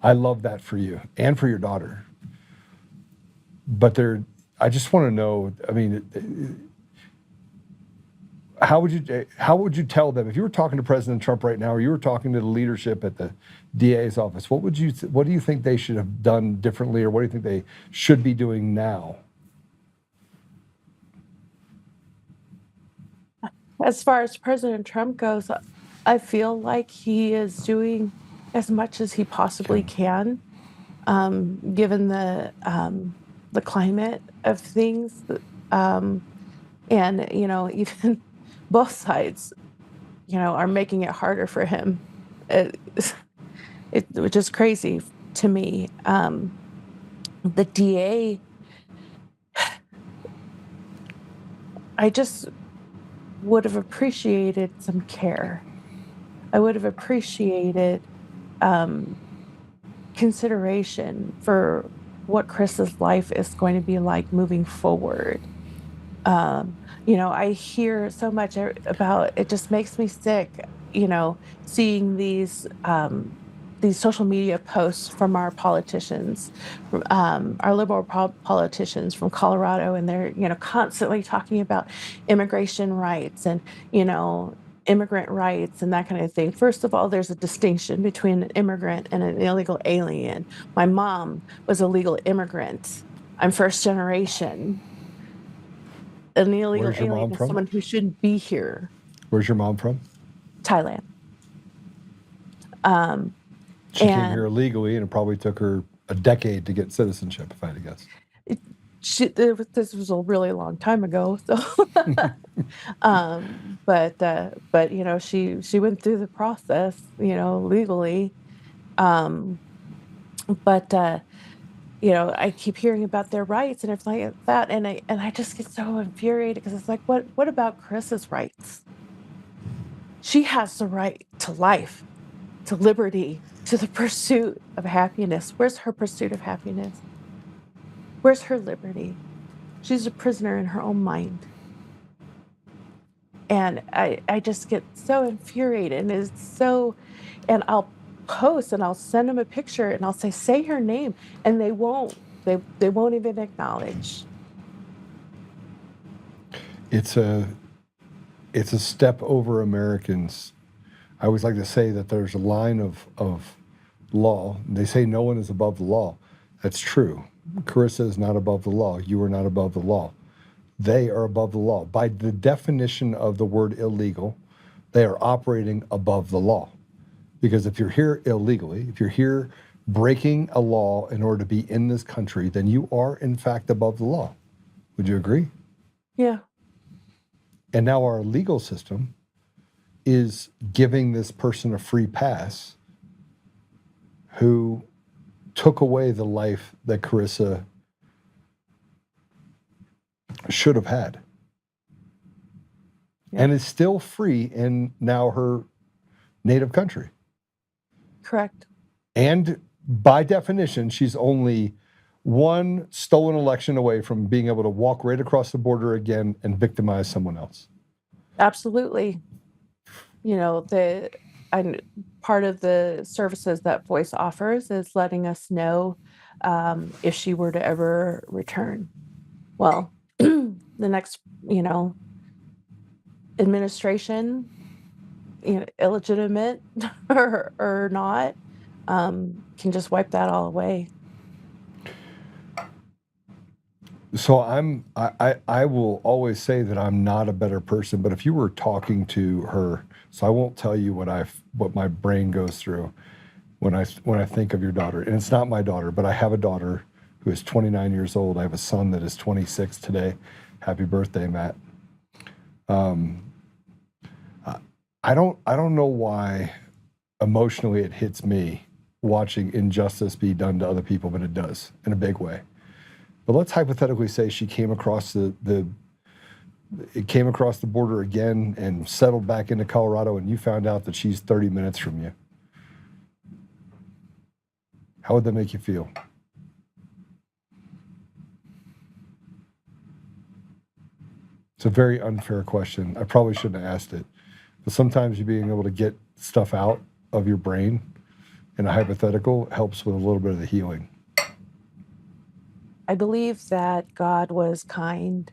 I love that for you and for your daughter. But I just want to know, I mean, how would you tell them if you were talking to President Trump right now, or you were talking to the leadership at the DA's office? What do you think they should have done differently, or what do you think they should be doing now? As far as President Trump goes, I feel like he is doing as much as he possibly can, given the climate of things, and even both sides, are making it harder for him, which is crazy to me. The DA, I just would have appreciated some care. I would have appreciated consideration for what Chris's life is going to be like moving forward. I hear so much about, it just makes me sick, seeing these social media posts from our politicians, our liberal politicians from Colorado, and they're, constantly talking about immigration rights and, immigrant rights and that kind of thing. First of all, there's a distinction between an immigrant and an illegal alien. My mom was a legal immigrant. I'm first generation. An illegal alien is someone who shouldn't be here. Where's your mom from? Thailand. She came here illegally, and it probably took her a decade to get citizenship, if I had to guess. This was a really long time ago, so. But she went through the process, legally. I keep hearing about their rights and everything like that, and I just get so infuriated, because it's like, what about Chris's rights? She has the right to life, to liberty, to the pursuit of happiness. Where's her pursuit of happiness? Where's her liberty? She's a prisoner in her own mind. And I just get so infuriated, and I'll post and I'll send them a picture and I'll say her name, and they won't even acknowledge. It's a step over Americans. I always like to say that there's a line of law. They say no one is above the law. That's true. Carissa is not above the law. You are not above the law. They are above the law. By the definition of the word illegal, they are operating above the law. Because if you're here illegally, if you're here breaking a law in order to be in this country, then you are, in fact, above the law. Would you agree? Yeah. And now our legal system is giving this person a free pass who took away the life that Carissa should have had. Yeah. And is still free in now her native country. Correct. And by definition, she's only one stolen election away from being able to walk right across the border again and victimize someone else. Absolutely. And part of the services that Voice offers is letting us know if she were to ever return. Well, the next, administration, illegitimate or not, can just wipe that all away. So I will always say that I'm not a better person, but if you were talking to her, so I won't tell you what my brain goes through when I think of your daughter. And it's not my daughter, but I have a daughter who is 29 years old. I have a son that is 26 today. Happy birthday, Matt. I don't know why emotionally it hits me watching injustice be done to other people, but it does in a big way. But let's hypothetically say she came across it came across the border again and settled back into Colorado, and you found out that she's 30 minutes from you. How would that make you feel? It's a very unfair question. I probably shouldn't have asked it. But sometimes you being able to get stuff out of your brain in a hypothetical helps with a little bit of the healing. I believe that God was kind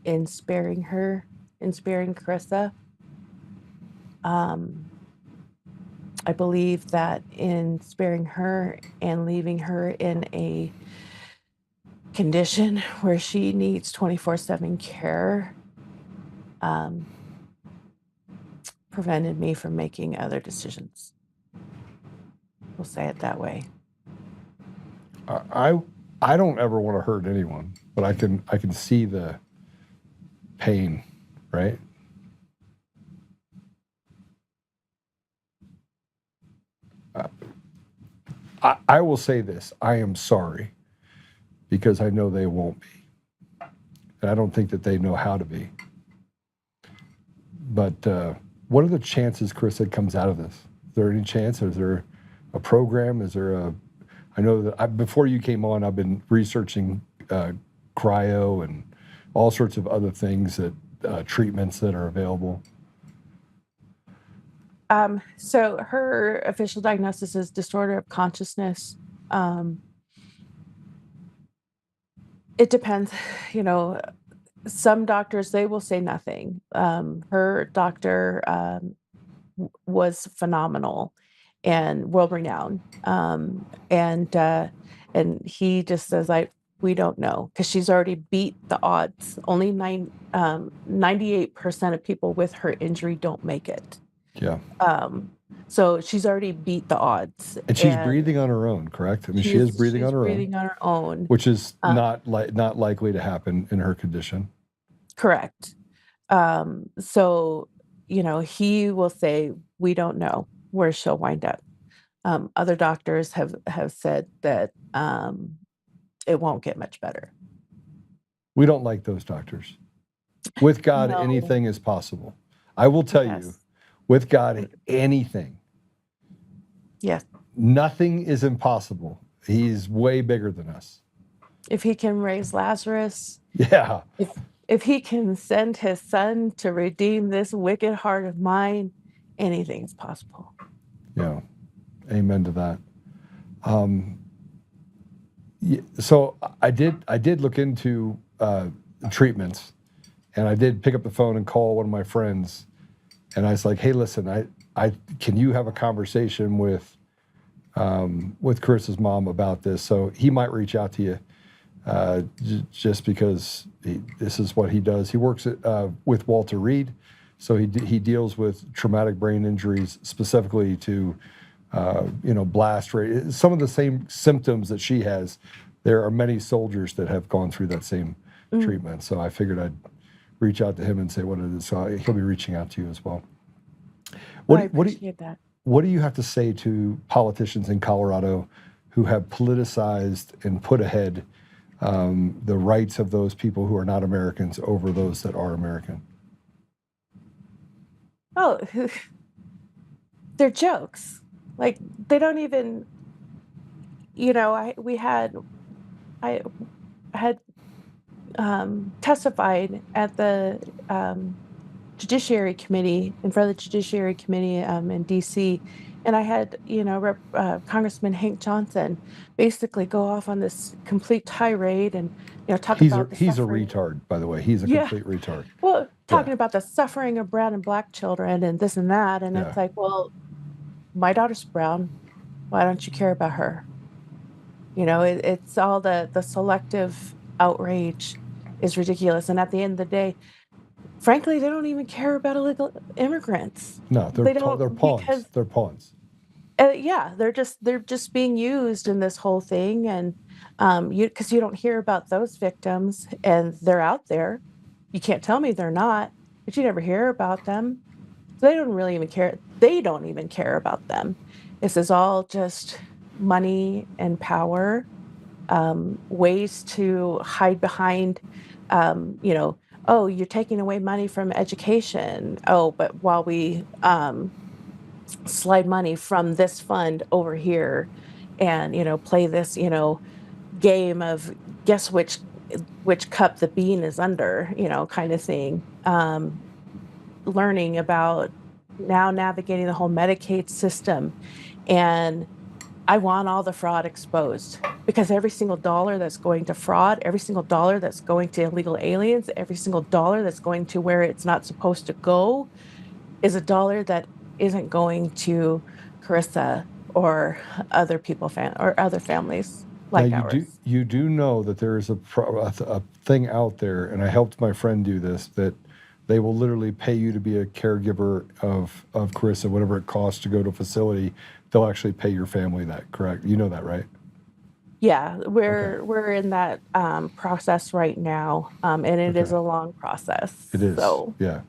in sparing her, in sparing Carissa. I believe that in sparing her and leaving her in a condition where she needs 24/7 care, prevented me from making other decisions. We'll say it that way. I don't ever want to hurt anyone, but I can see the pain, right? I will say this: I am sorry, because I know they won't be, and I don't think that they know how to be. But what are the chances, Chris, that comes out of this? Is there any chance? Is there a program? Is there a? I know that before you came on, I've been researching cryo and all sorts of other things that treatments that are available. So her official diagnosis is disorder of consciousness. It depends, you know, some doctors, they will say nothing. Her doctor was phenomenal and world-renowned. And he just says, we don't know, because she's already beat the odds. Only 98% of people with her injury don't make it. Yeah. So she's already beat the odds. And she's breathing on her own, correct? I mean, she is breathing on her own. She's breathing on her own. Which is not likely to happen in her condition. Correct. So, you know, he will say, we don't know where she'll wind up. Other doctors have said that it won't get much better. We don't like those doctors. With God, No. anything is possible. I will tell you, with God, anything. Yes. Nothing is impossible. He's way bigger than us. If he can raise Lazarus. Yeah. If he can send his son to redeem this wicked heart of mine, anything is possible. Yeah. Amen to that. So I did look into treatments, and I did pick up the phone and call one of my friends, and I was like, "Hey, listen, can you have a conversation with Carissa's mom about this?" So he might reach out to you, just because this is what he does. He works with Walter Reed, so he deals with traumatic brain injuries, specifically to blast rate. Some of the same symptoms that she has. There are many soldiers that have gone through that same treatment. So I figured I'd reach out to him and say what it is. So he'll be reaching out to you as well. I appreciate that. What do you have to say to politicians in Colorado who have politicized and put ahead the rights of those people who are not Americans over those that are American? Oh, they're jokes. Like, they don't even, I had testified at the Judiciary Committee, in front of the Judiciary Committee in D.C., and I had, Congressman Hank Johnson basically go off on this complete tirade and, talk about he's a retard, by the way. He's a complete retard. Well, talking about the suffering of brown and black children and this and that, and it's like, well, my daughter's brown. Why don't you care about her? It's all the selective outrage is ridiculous. And at the end of the day, frankly, they don't even care about illegal immigrants. No, they're pawns. They're pawns. They're just being used in this whole thing, and because you don't hear about those victims, and they're out there. You can't tell me they're not, but you never hear about them. So they don't really even care. They don't even care about them. This is all just money and power, ways to hide behind, oh, you're taking away money from education. Oh, but while we slide money from this fund over here and, play this, game of guess which cup the bean is under, kind of thing. Learning about now navigating the whole Medicaid system and I want all the fraud exposed, because every single dollar that's going to fraud, every single dollar that's going to illegal aliens, every single dollar that's going to where it's not supposed to go is a dollar that isn't going to Carissa or other people or other families like now, ours. You do know that there is a thing out there, and I helped my friend do this, that they will literally pay you to be a caregiver of Carissa, whatever it costs to go to a facility. They'll actually pay your family that, correct? You know that, right? Yeah, we're in that process right now, and it is a long process. It is. So. Yeah.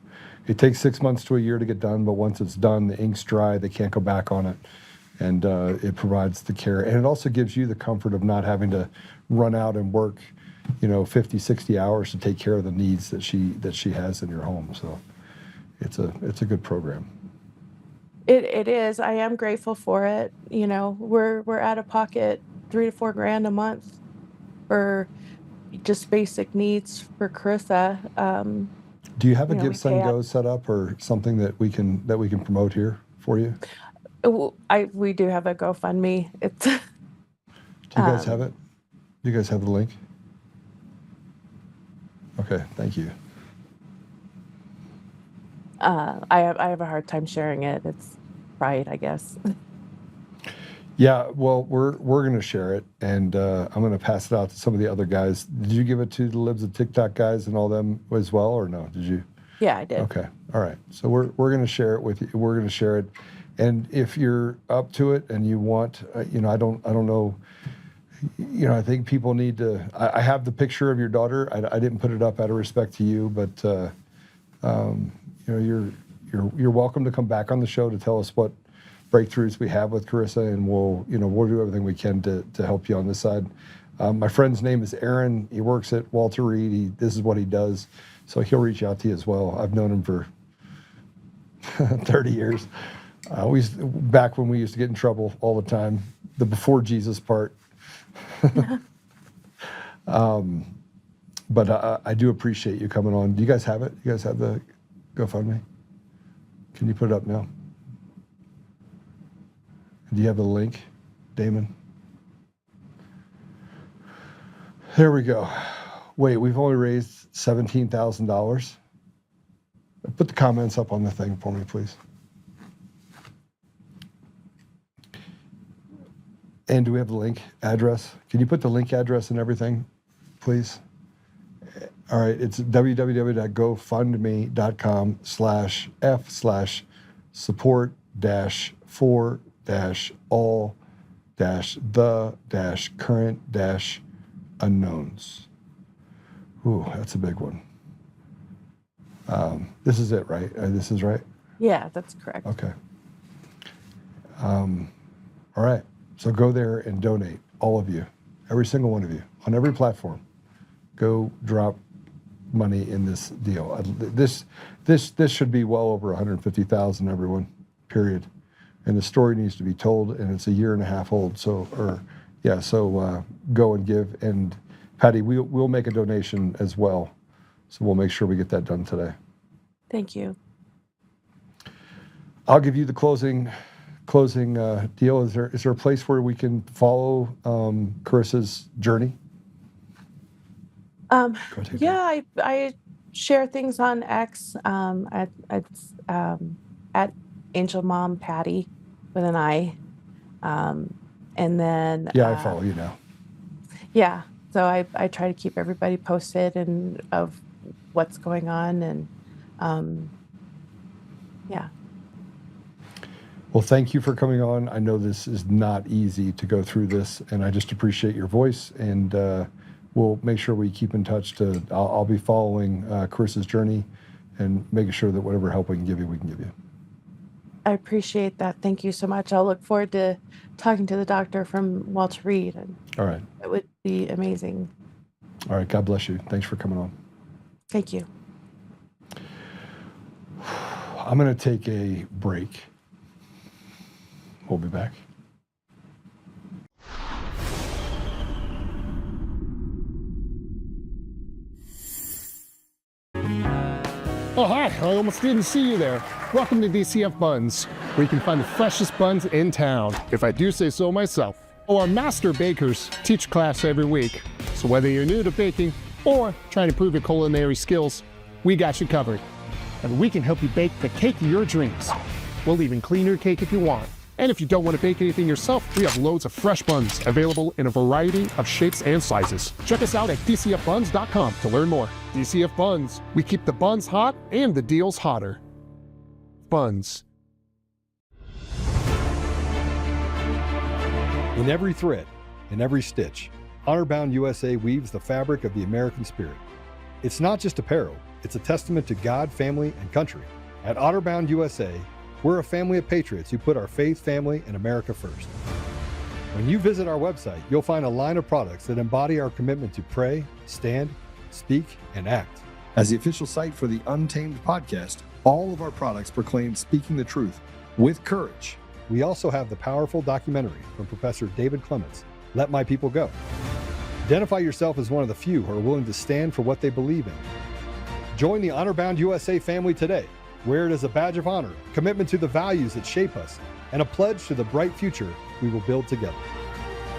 It takes 6 months to a year to get done, but once it's done, the ink's dry, they can't go back on it. And it provides the care. And it also gives you the comfort of not having to run out and work, 50, 60 hours to take care of the needs that she has in your home. So it's a good program. It is. I am grateful for it. We're out of pocket $3,000 to $4,000 a month for just basic needs for Carissa. Do you have a Give Send Go set up or something that we can promote here for you? We do have a GoFundMe. It's. Do you guys have it? Do you guys have the link? Okay, thank you. I have a hard time sharing it. It's pride, I guess. Yeah, well, we're going to share it, and I'm going to pass it out to some of the other guys. Did you give it to the Libs of TikTok guys and all them as well, or no? Did you? Yeah, I did. Okay, all right. So we're going to share it with you. We're going to share it, and if you're up to it and you want, I don't know. I think people need to. I have the picture of your daughter. I didn't put it up out of respect to you, but you're welcome to come back on the show to tell us what breakthroughs we have with Carissa, and we'll do everything we can to help you on this side. My friend's name is Aaron. He works at Walter Reed. This is what he does, so he'll reach out to you as well. I've known him for 30 years. Back when we used to get in trouble all the time, the before Jesus part. But I do appreciate you coming on. Do you guys have it? You guys have the GoFundMe? Can you put it up now? Do you have the link, Damon? There we go. Wait, we've only raised $17,000. Put the comments up on the thing for me, please. And do we have the link address? Can you put the link address and everything, please? All right, it's www.gofundme.com/F/support-for-the-current-unknowns. Ooh, that's a big one. This is it, right? This is right? Yeah, that's correct. Okay. All right. So go there and donate, all of you, every single one of you, on every platform. Go drop money in this deal. This should be well over 150,000, everyone, period. And the story needs to be told, and it's a year and a half old. So go and give. And Patti, we'll make a donation as well. So we'll make sure we get that done today. Thank you. I'll give you the closing deal. Is there a place where we can follow Carissa's journey? Yeah, I share things on X at Angel Mom Patti with an I, and then I follow you now. Yeah, so I try to keep everybody posted and of what's going on, and yeah. Well, thank you for coming on. I know this is not easy to go through this, and I just appreciate your voice, and we'll make sure we keep in touch. I'll be following Carissa's journey and making sure that whatever help we can give you, we can give you. I appreciate that. Thank you so much. I'll look forward to talking to the doctor from Walter Reed. All right. It would be amazing. All right. God bless you. Thanks for coming on. Thank you. I'm going to take a break. We'll be back. Oh, hi. I almost didn't see you there. Welcome to DCF Buns, where you can find the freshest buns in town, if I do say so myself. Our master bakers teach class every week, so whether you're new to baking or trying to improve your culinary skills, we got you covered. And we can help you bake the cake of your dreams. We'll even clean your cake if you want. And if you don't want to bake anything yourself, we have loads of fresh buns available in a variety of shapes and sizes. Check us out at dcfbuns.com to learn more. DCF Buns, we keep the buns hot and the deals hotter. Buns. In every thread, in every stitch, Honor-Bound USA weaves the fabric of the American spirit. It's not just apparel, it's a testament to God, family, and country. At Honor-Bound USA, we're a family of patriots who put our faith, family, and America first. When you visit our website, you'll find a line of products that embody our commitment to pray, stand, speak, and act. As the official site for the Untamed podcast, all of our products proclaim speaking the truth with courage. We also have the powerful documentary from Professor David Clements, Let My People Go. Identify yourself as one of the few who are willing to stand for what they believe in. Join the Honor-Bound USA family today. Wear it as a badge of honor, commitment to the values that shape us, and a pledge to the bright future we will build together.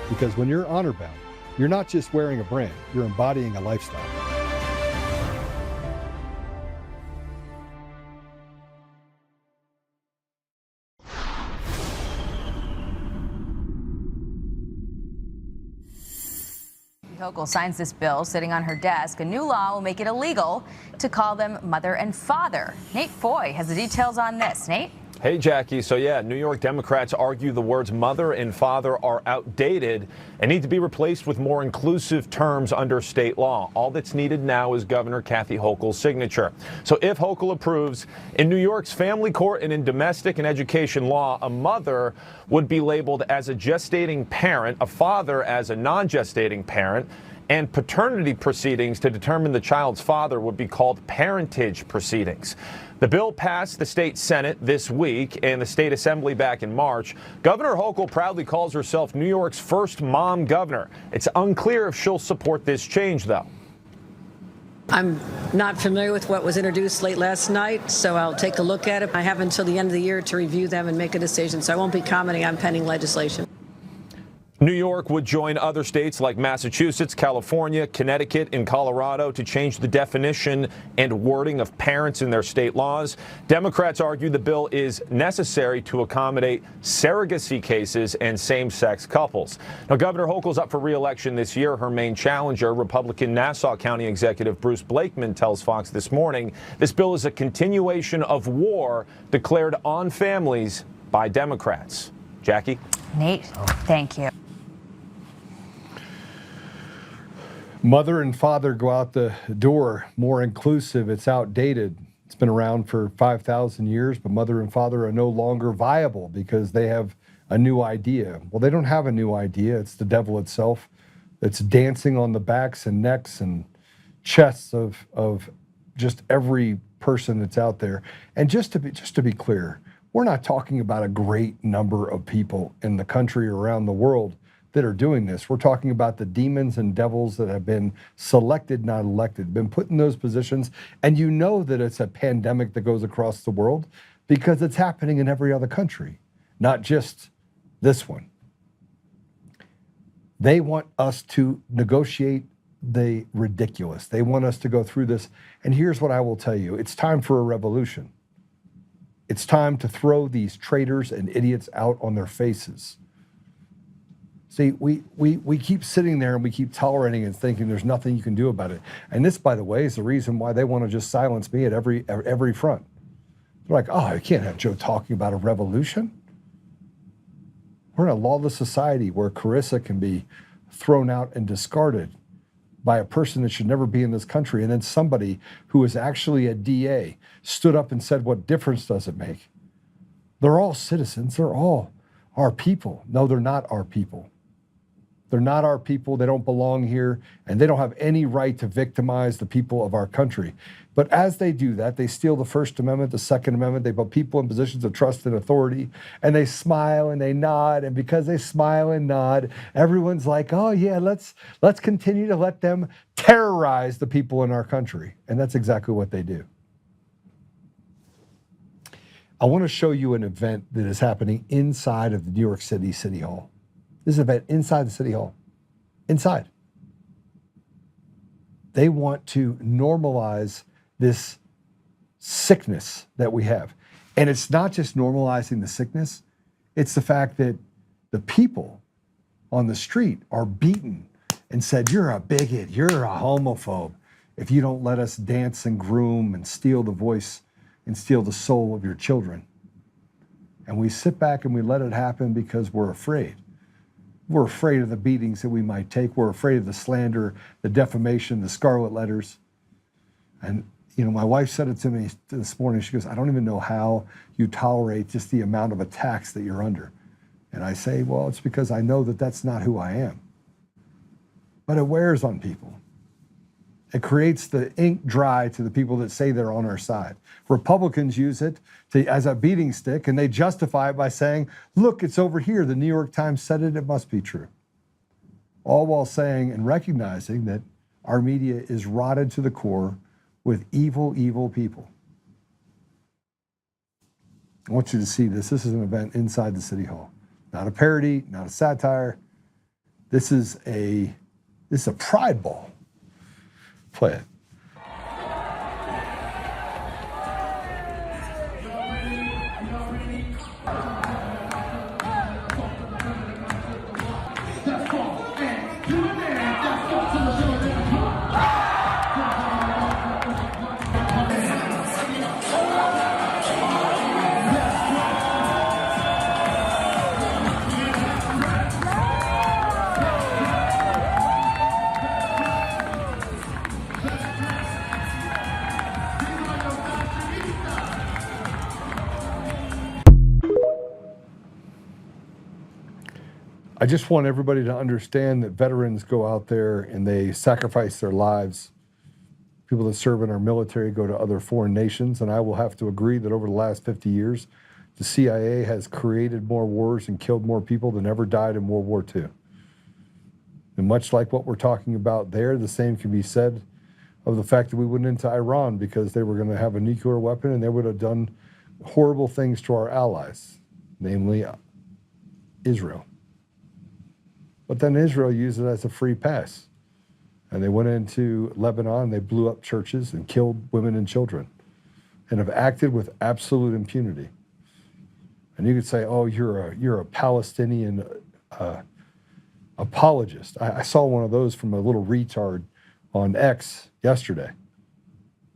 Because when you're honor-bound, you're not just wearing a brand, you're embodying a lifestyle. Hochul signs this bill sitting on her desk. A new law will make it illegal to call them mother and father. Nate Foy has the details on this. Nate? Hey, Jackie. So, yeah, New York Democrats argue the words mother and father are outdated and need to be replaced with more inclusive terms under state law. All that's needed now is Governor Kathy Hochul's signature. So if Hochul approves, in New York's family court and in domestic and education law, a mother would be labeled as a gestating parent, a father as a non-gestating parent, and paternity proceedings to determine the child's father would be called parentage proceedings. The bill passed the state Senate this week and the state assembly back in March. Governor Hochul proudly calls herself New York's first mom governor. It's unclear if she'll support this change, though. I'm not familiar with what was introduced late last night, so I'll take a look at it. I have until the end of the year to review them and make a decision, so I won't be commenting on pending legislation. New York would join other states like Massachusetts, California, Connecticut, and Colorado to change the definition and wording of parents in their state laws. Democrats argue the bill is necessary to accommodate surrogacy cases and same-sex couples. Now, Governor Hochul's up for re-election this year. Her main challenger, Republican Nassau County Executive Bruce Blakeman, tells Fox this morning this bill is a continuation of war declared on families by Democrats. Jackie? Nate, thank you. Mother and father go out the door, more inclusive. It's outdated. It's been around for 5,000 years, but mother and father are no longer viable because they have a new idea. Well, they don't have a new idea. It's the devil itself that's dancing on the backs and necks and chests of just every person that's out there. And just to be clear, we're not talking about a great number of people in the country or around the world that are doing this. We're talking about the demons and devils that have been selected, not elected, been put in those positions. And you know that it's a pandemic that goes across the world because it's happening in every other country, not just this one. They want us to negotiate the ridiculous. They want us to go through this. And here's what I will tell you. It's time for a revolution. It's time to throw these traitors and idiots out on their faces. See, we keep sitting there and we keep tolerating and thinking there's nothing you can do about it. And this, by the way, is the reason why they want to just silence me at every front. They're like, oh, I can't have Joe talking about a revolution. We're in a lawless society where Carissa can be thrown out and discarded by a person that should never be in this country. And then somebody who is actually a DA stood up and said, what difference does it make? They're all citizens. They're all our people. No, they're not our people. They're not our people. They don't belong here, and they don't have any right to victimize the people of our country. But as they do that, they steal the First Amendment, the Second Amendment. They put people in positions of trust and authority, and they smile and they nod. And because they smile and nod, everyone's like, oh yeah, let's continue to let them terrorize the people in our country. And that's exactly what they do. I want to show you an event that is happening inside of the New York City City Hall. This is an event inside the City Hall. Inside. They want to normalize this sickness that we have. And it's not just normalizing the sickness, it's the fact that the people on the street are beaten and said, you're a bigot, you're a homophobe, if you don't let us dance and groom and steal the voice and steal the soul of your children. And we sit back and we let it happen because we're afraid. We're afraid of the beatings that we might take. We're afraid of the slander, the defamation, the scarlet letters. And, you know, my wife said it to me this morning. She goes, I don't even know how you tolerate just the amount of attacks that you're under. And I say, well, it's because I know that that's not who I am. But it wears on people. It creates the ink dry to the people that say they're on our side. Republicans use it as a beating stick, and they justify it by saying, look, it's over here. The New York Times said it, it must be true. All while saying and recognizing that our media is rotted to the core with evil, evil people. I want you to see this. This is an event inside the City Hall. Not a parody, not a satire. This is a pride ball. Play it. I just want everybody to understand that veterans go out there and they sacrifice their lives. People that serve in our military go to other foreign nations, and I will have to agree that over the last 50 years, the CIA has created more wars and killed more people than ever died in World War II. And much like what we're talking about there, the same can be said of the fact that we went into Iran because they were going to have a nuclear weapon and they would have done horrible things to our allies, namely Israel. But then Israel used it as a free pass. And they went into Lebanon, they blew up churches and killed women and children and have acted with absolute impunity. And you could say, oh, you're a Palestinian apologist. I saw one of those from a little retard on X yesterday.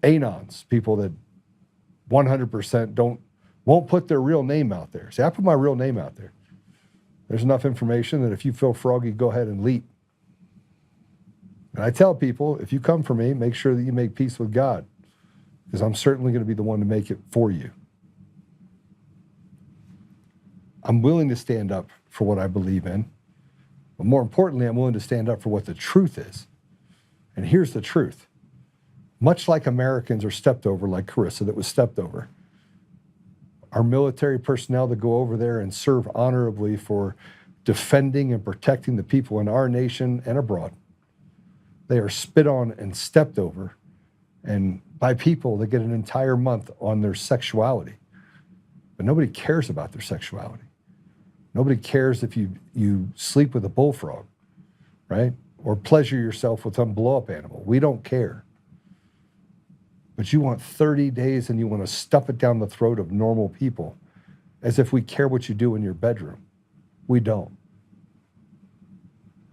Anons, people that 100% won't put their real name out there. See, I put my real name out there. There's enough information that if you feel froggy, go ahead and leap. And I tell people, if you come for me, make sure that you make peace with God, because I'm certainly going to be the one to make it for you. I'm willing to stand up for what I believe in, but more importantly, I'm willing to stand up for what the truth is. And here's the truth. Much like Americans are stepped over, like Carissa that was stepped over, our military personnel that go over there and serve honorably for defending and protecting the people in our nation and abroad, they are spit on and stepped over, and by people that get an entire month on their sexuality. But nobody cares about their sexuality. Nobody cares if you sleep with a bullfrog, right? Or pleasure yourself with some blow-up animal. We don't care. But you want 30 days and you want to stuff it down the throat of normal people as if we care what you do in your bedroom. We don't.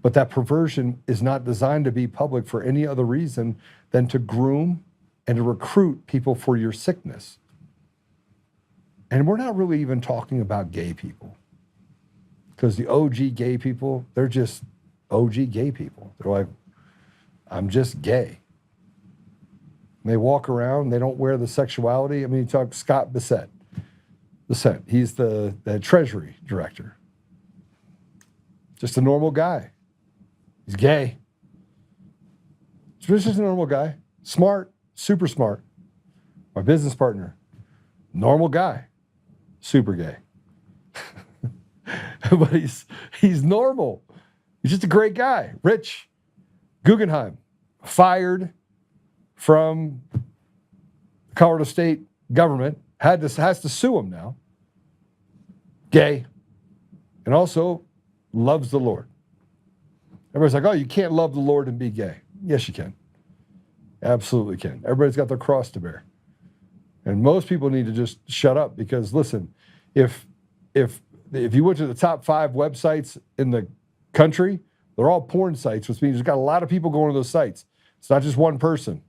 But that perversion is not designed to be public for any other reason than to groom and to recruit people for your sickness. And we're not really even talking about gay people, because the OG gay people, they're just OG gay people. They're like, I'm just gay. And they walk around, they don't wear the sexuality. I mean, you talk Scott Bessent. He's the Treasury director. Just a normal guy. He's gay. He's just a normal guy. Smart, super smart. My business partner, normal guy, super gay. But he's normal. He's just a great guy. Rich Guggenheim, fired from the Colorado State government has to sue him now. Gay. And also loves the Lord. Everybody's like, oh, you can't love the Lord and be gay. Yes, you can. Absolutely can. Everybody's got their cross to bear. And most people need to just shut up because, listen, if you went to the top 5 websites in the country, they're all porn sites, which means there's got a lot of people going to those sites. It's not just one person.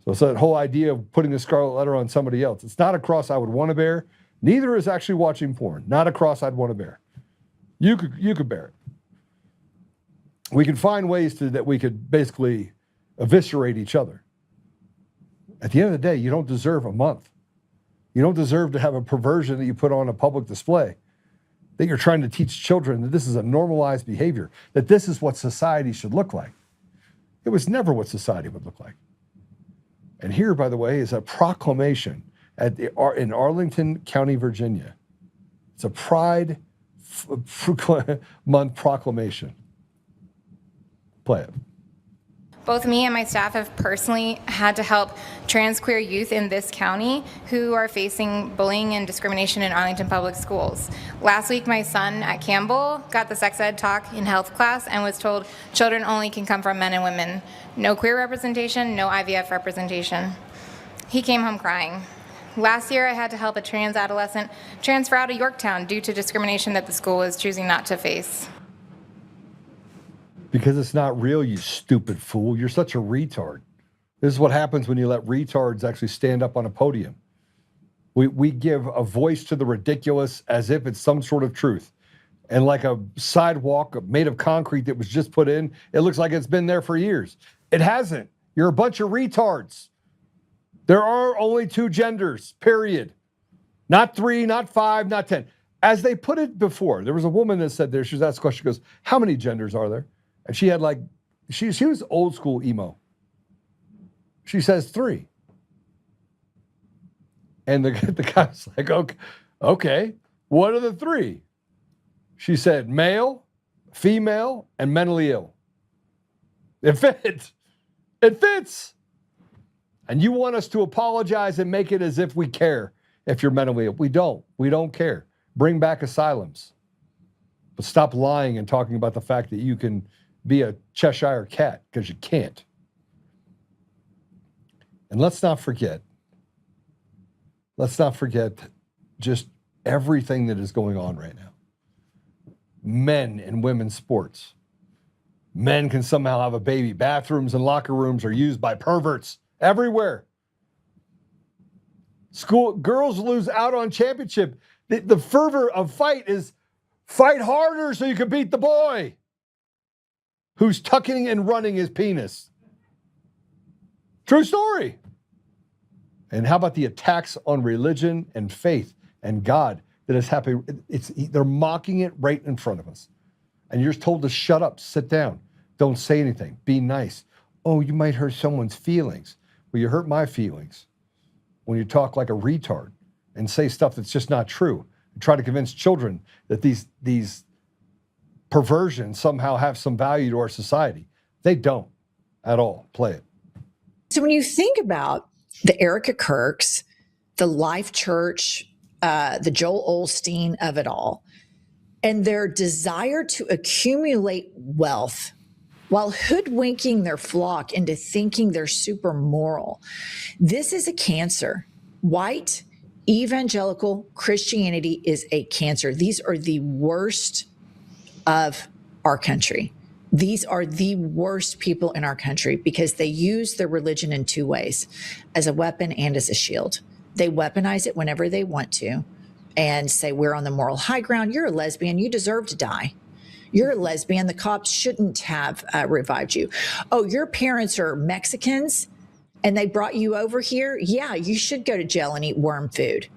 So it's that whole idea of putting the scarlet letter on somebody else. It's not a cross I would want to bear. Neither is actually watching porn. Not a cross I'd want to bear. You could bear it. We can find ways that we could basically eviscerate each other. At the end of the day, you don't deserve a month. You don't deserve to have a perversion that you put on a public display, that you're trying to teach children that this is a normalized behavior, that this is what society should look like. It was never what society would look like. And here, by the way, is a proclamation in Arlington County, Virginia. It's a Pride Month proclamation. Play it. Both me and my staff have personally had to help trans queer youth in this county who are facing bullying and discrimination in Arlington Public Schools. Last week, my son at Campbell got the sex ed talk in health class and was told children only can come from men and women. No queer representation, no IVF representation. He came home crying. Last year, I had to help a trans adolescent transfer out of Yorktown due to discrimination that the school was choosing not to face. Because it's not real, you stupid fool. You're such a retard. This is what happens when you let retards actually stand up on a podium. We give a voice to the ridiculous as if it's some sort of truth. And like a sidewalk made of concrete that was just put in, it looks like it's been there for years. It hasn't. You're a bunch of retards. There are only 2 genders, period. Not 3, not 5, not 10. As they put it before, there was a woman that said there, she was asked a question, she goes, how many genders are there? And she had she was old school emo. She says 3. And the guy's like, okay, what are the 3? She said male, female, and mentally ill. It fits. It fits. And you want us to apologize and make it as if we care if you're mentally ill. We don't. We don't care. Bring back asylums. But stop lying and talking about the fact that you can be a Cheshire cat, because you can't. And let's not forget just everything that is going on right now. Men and women's sports. Men can somehow have a baby. Bathrooms and locker rooms are used by perverts everywhere. School girls lose out on championship. The fervor of fight is fight harder so you can beat the boy who's tucking and running his penis. True story. And how about the attacks on religion and faith and God that is happening? They're mocking it right in front of us. And you're told to shut up, sit down, don't say anything, be nice. Oh, you might hurt someone's feelings. Well, you hurt my feelings when you talk like a retard and say stuff that's just not true. And try to convince children that these perversions somehow have some value to our society. They don't at all. Play it. So when you think about the Erica Kirks, the Life Church, the Joel Osteen of it all, and their desire to accumulate wealth while hoodwinking their flock into thinking they're super moral, this is a cancer. White evangelical Christianity is a cancer. These are the worst of our country. These are the worst people in our country because they use their religion in 2 ways, as a weapon and as a shield. They weaponize it whenever they want to and say, we're on the moral high ground. You're a lesbian. You deserve to die. You're a lesbian. The cops shouldn't have revived you. Oh, your parents are Mexicans and they brought you over here. Yeah, you should go to jail and eat worm food.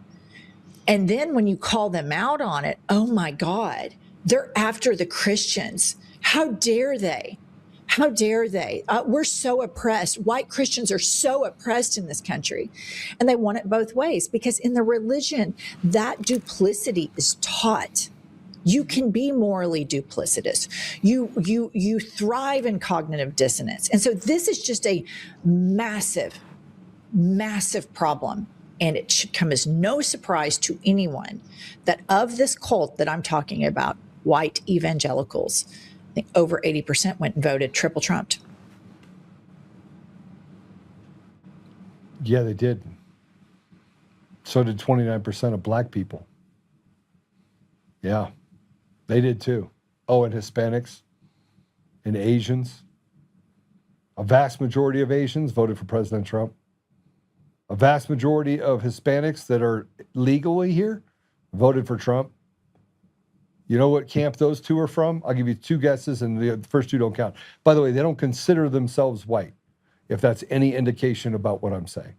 And then when you call them out on it, oh my God, they're after the Christians. How dare they? How dare they? We're so oppressed. White Christians are so oppressed in this country. And they want it both ways because in the religion, that duplicity is taught. You can be morally duplicitous. You thrive in cognitive dissonance. And so this is just a massive, massive problem And it should come as no surprise to anyone that of this cult that I'm talking about, white evangelicals, I think over 80% went and voted triple trumped. Yeah, they did. So did 29% of black people. Yeah, they did too. Oh, and Hispanics and Asians. A vast majority of Asians voted for President Trump. A vast majority of Hispanics that are legally here voted for Trump. You know what camp those two are from? I'll give you two guesses, and the first two don't count. By the way, they don't consider themselves white, if that's any indication about what I'm saying.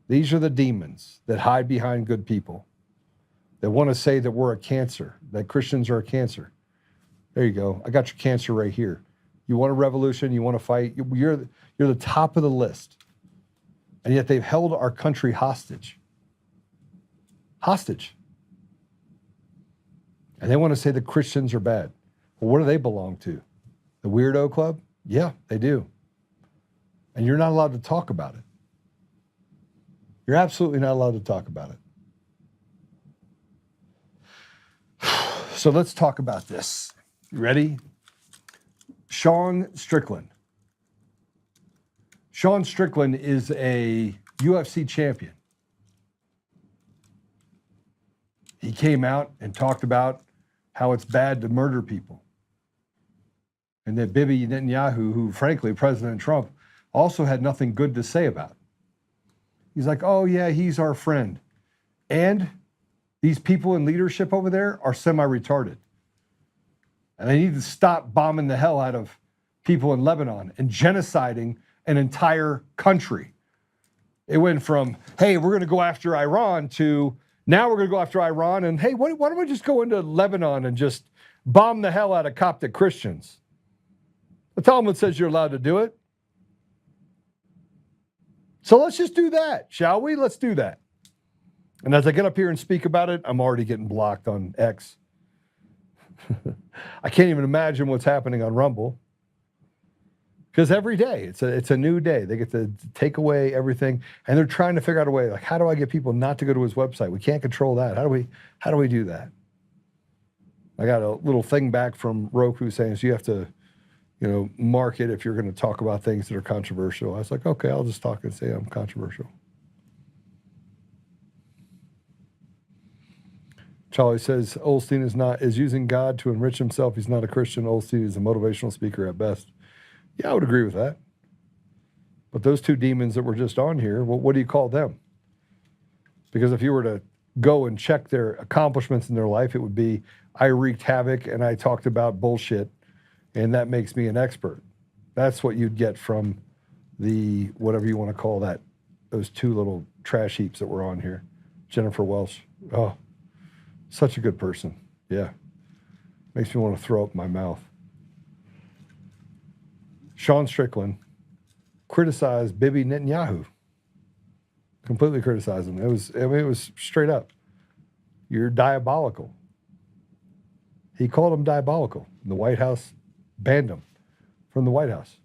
These are the demons that hide behind good people, that want to say that we're a cancer, that Christians are a cancer. There you go. I got your cancer right here. You want a revolution? You want to fight? You're the top of the list. And yet they've held our country hostage. Hostage. And they want to say the Christians are bad. Well, what do they belong to? The weirdo club? Yeah, they do. And you're not allowed to talk about it. You're absolutely not allowed to talk about it. So let's talk about this. You ready? Sean Strickland. Sean Strickland is a UFC champion. He came out and talked about how it's bad to murder people. And that Bibi Netanyahu, who frankly, President Trump, also had nothing good to say about. He's like, oh yeah, he's our friend. And these people in leadership over there are semi-retarded. And they need to stop bombing the hell out of people in Lebanon and genociding an entire country. It went from, hey, we're going to go after Iran to now we're going to go after Iran and hey, why don't we just go into Lebanon and just bomb the hell out of Coptic Christians? The Talmud says you're allowed to do it. So let's just do that, shall we? Let's do that. And as I get up here and speak about it, I'm already getting blocked on X. I can't even imagine what's happening on Rumble. Because every day, it's a new day. They get to take away everything, and they're trying to figure out a way, like, how do I get people not to go to his website? We can't control that. How do we do that? I got a little thing back from Roku saying, so you have to, mark it if you're going to talk about things that are controversial. I was like, okay, I'll just talk and say I'm controversial. Charlie says Olstein is using God to enrich himself. He's not a Christian. Olstein is a motivational speaker at best. Yeah, I would agree with that. But those two demons that were just on here, well, what do you call them? Because if you were to go and check their accomplishments in their life, it would be, I wreaked havoc and I talked about bullshit, and that makes me an expert. That's what you'd get from the, whatever you want to call that, those two little trash heaps that were on here. Jennifer Welsh. Oh, such a good person. Yeah. Makes me want to throw up my mouth. Sean Strickland criticized Bibi Netanyahu. Completely criticized him. It was straight up. You're diabolical. He called him diabolical. The White House banned him from the White House.